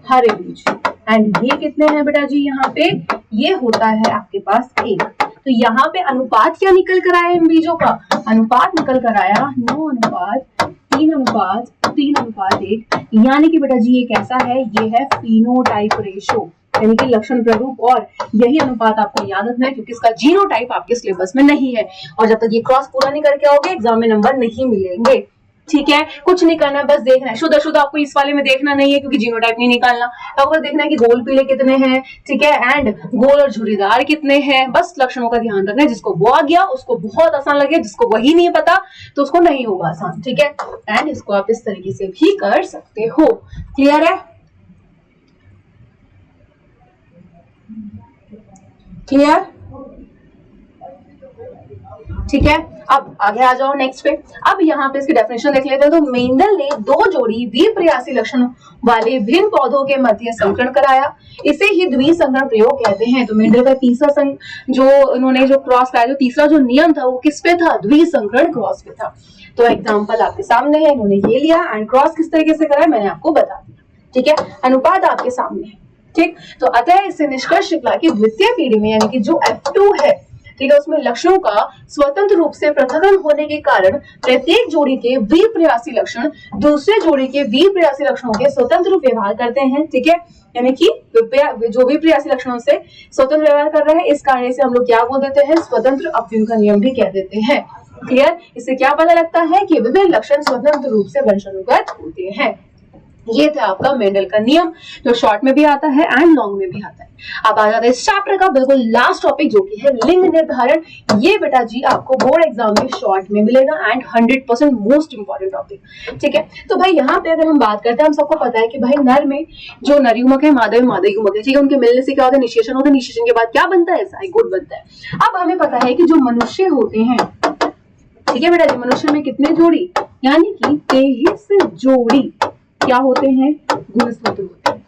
हरे बीज, एंड ये कितने हैं बेटा जी, यहाँ पे ये होता है आपके पास 1। तो यहाँ पे अनुपात क्या निकल कर आया इन बीजों का, अनुपात निकल कर आया 9 अनुपात 3 अनुपात 3 अनुपात 1, यानी कि बेटा जी ये कैसा है, ये है फिनोटाइप रेशो, यानी कि लक्षण प्ररूप। और यही अनुपात आपको याद रखना है, क्योंकि इसका जीनोटाइप आपके सिलेबस में नहीं है, और जब तक ये क्रॉस पूरा नहीं करके आओगे एग्जाम में नंबर नहीं मिलेंगे, ठीक है। कुछ नहीं करना, बस देखना है, शुद्ध अशुद्ध आपको इस वाले में देखना नहीं है, क्योंकि जीनोटाइप नहीं निकालना, आपको देखना है कि गोल पीले कितने हैं, ठीक है, एंड गोल और झुर्रीदार कितने हैं, बस लक्षणों का ध्यान रखना है। जिसको वो आ गया उसको बहुत आसान लगे, जिसको वही नहीं पता तो उसको नहीं होगा आसान, ठीक है। एंड इसको आप इस तरीके से भी कर सकते हो, क्लियर है, क्लियर, ठीक है। अब आगे आ जाओ नेक्स्ट पे। अब यहाँ पे इसकी डेफिनेशन देख लेते हैं। तो मेंडल ने 2 जोड़ी द्विप्रयासी लक्षणों वाले भिन्न पौधों के मध्य संकरण कराया, इसे ही द्विसंकरण प्रयोग कहते हैं। तो मेंडल का तीसरा जो इन्होंने जो क्रॉस कराया, जो तीसरा जो नियम था वो किस पे था, द्विसंकरण क्रॉस पे था। तो एग्जाम्पल आपके सामने है, इन्होंने ये लिया एंड क्रॉस किस तरीके से कराया मैंने आपको बता दिया, ठीक है। अनुपात आपके सामने है, ठीक। तो अतः इससे निष्कर्ष निकला कि द्वितीय पीढ़ी में यानी कि जो F2 है, ठीक है, उसमें लक्षणों का स्वतंत्र रूप से पृथक्करण होने के कारण प्रत्येक जोड़ी के द्विप्रयासी लक्षण दूसरे जोड़ी के द्विप्रयासी लक्षणों के स्वतंत्र रूप व्यवहार करते हैं, ठीक है। यानी कि जो भी प्रयासी लक्षणों से स्वतंत्र व्यवहार कर रहे हैं, इस कारण से हम लोग क्या बोल देते हैं, स्वतंत्र अपव्यय का नियम भी कह देते हैं, क्लियर। इससे क्या पता लगता है कि विभिन्न लक्षण स्वतंत्र रूप से वंशानुगत होते हैं। ये था आपका मेंडल का नियम, जो शॉर्ट में भी आता है एंड लॉन्ग में भी आता है। अब आ जाता है इस चैप्टर का बिल्कुल लास्ट टॉपिक, जो कि है लिंग निर्धारण। ये बेटा जी आपको बोर्ड एग्जाम में शॉर्ट में मिलेगा एंड 100% मोस्ट इंपॉर्टेंट टॉपिक, ठीक है। तो भाई यहाँ पे अगर हम बात करते हैं, हम सबको पता है कि भाई नर में जो नर युग्मक है, मादा में मादा युग्मक है, ठीक है। उनके मिलने से क्या होता है, निषेचन होता है, निषेचन के बाद क्या बनता है, जाइगोट बनता है। अब हमें पता है कि जो मनुष्य होते हैं, ठीक है बेटा जी, मनुष्य में कितने जोड़ी, यानी कि 23 जोड़ी क्या होते हैं, गुणसूत्र होते हैं,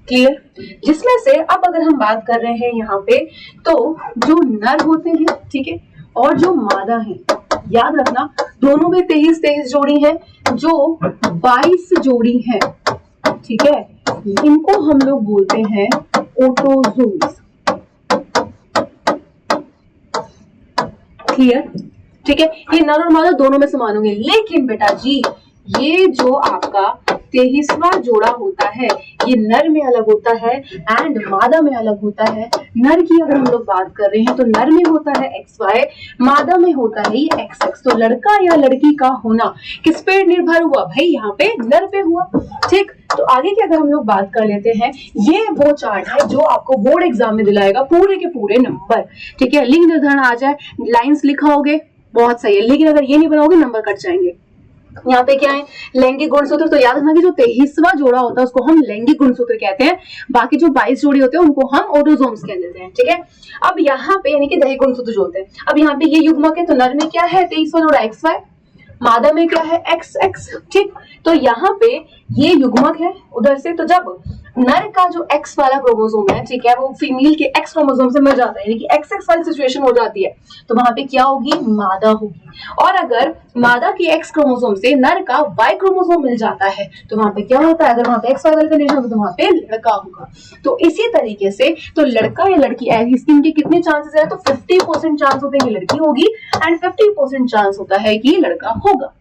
क्लियर। जिसमें से अब अगर हम बात कर रहे हैं यहाँ पे, तो जो नर होते हैं, ठीक है, और जो मादा है, याद रखना दोनों में 23 जोड़ी है, जो 22 जोड़ी है, ठीक है, इनको हम लोग बोलते हैं ऑटोजोम्स। क्लियर? ठीक है, ये नर और मादा दोनों में समान होंगे। लेकिन बेटा जी ये जो आपका 23वां जोड़ा होता है ये नर में अलग होता है एंड मादा में अलग होता है। नर की अगर हम लोग बात कर रहे हैं तो नर में होता है XY, मादा में होता है ये XX। तो लड़का या लड़की का होना किस पे निर्भर हुआ भाई? यहाँ पे नर पे हुआ। ठीक, तो आगे की अगर हम लोग बात कर लेते हैं, ये वो चार्ट है जो आपको बोर्ड एग्जाम में दिलाएगा पूरे के पूरे नंबर। ठीक है, लिंग निर्धारण आ जाए, लाइन्स लिखाओगे, बहुत सही है, लेकिन अगर ये नहीं बनाओगे नंबर कट जाएंगे। यहाँ पे क्या है? लैंगिक गुणसूत्र। तो याद रखना कि जो 23वां जोड़ा होता है उसको हम लैंगिक गुणसूत्र कहते हैं, बाकी जो 22 जोड़े होते हैं उनको हम ऑटोजोम्स कह देते हैं। ठीक है, अब यहाँ पे यानी कि दैहिक गुणसूत्र जो होते हैं, अब यहाँ पे ये युग्मक है, तो नर में क्या है? 23वां जोड़ा XY, मादा में क्या है? XX। ठीक, तो यहाँ पे ये युग्मक है उधर से, तो जब नर का जो X वाला क्रोमोसोम है, ठीक है, वो फीमेल के X क्रोमोसोम से मिल जाता है, यानी कि XX वाली सिचुएशन हो जाती है, तो वहां पे क्या होगी? मादा होगी। और अगर मादा की X क्रोमोसोम से नर का Y क्रोमोसोम मिल जाता है तो वहां पे क्या होता है? अगर वहां पे XY वाली कंडीशन होगी तो वहां पे लड़का होगा। तो इसी तरीके से तो लड़का या लड़की इनके कितने चांसेस है? तो 50% चांस होते हैं कि लड़की होगी एंड 50% चांस होता है कि लड़का होगा।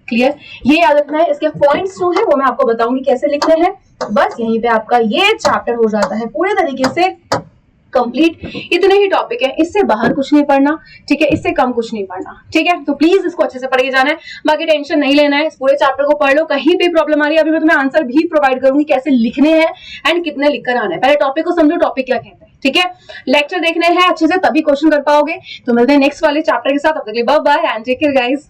क्लियर? ये याद रखना है। इसके पॉइंट्स जो है वो मैं आपको बताऊंगी कैसे लिखने हैं। बस यहीं पे आपका ये चैप्टर हो जाता है पूरे तरीके से कंप्लीट। इतने ही टॉपिक है, इससे बाहर कुछ नहीं पढ़ना, ठीक है, इससे कम कुछ नहीं पढ़ना। ठीक है, तो प्लीज इसको अच्छे से पढ़ के जाना है, बाकी टेंशन नहीं लेना है। इस पूरे चैप्टर को पढ़ लो, कहीं पे प्रॉब्लम आ रही है अभी मैं तुम्हें आंसर भी प्रोवाइड करूंगी कैसे लिखने हैं एंड कितने लिखकर आना है। पहले टॉपिक को समझो, टॉपिक क्या कहता है। ठीक है, लेक्चर देखने हैं अच्छे से तभी क्वेश्चन कर पाओगे। तो मिलते हैं नेक्स्ट वाले चैप्टर के साथ, तब तक के लिए bye bye and take care guys.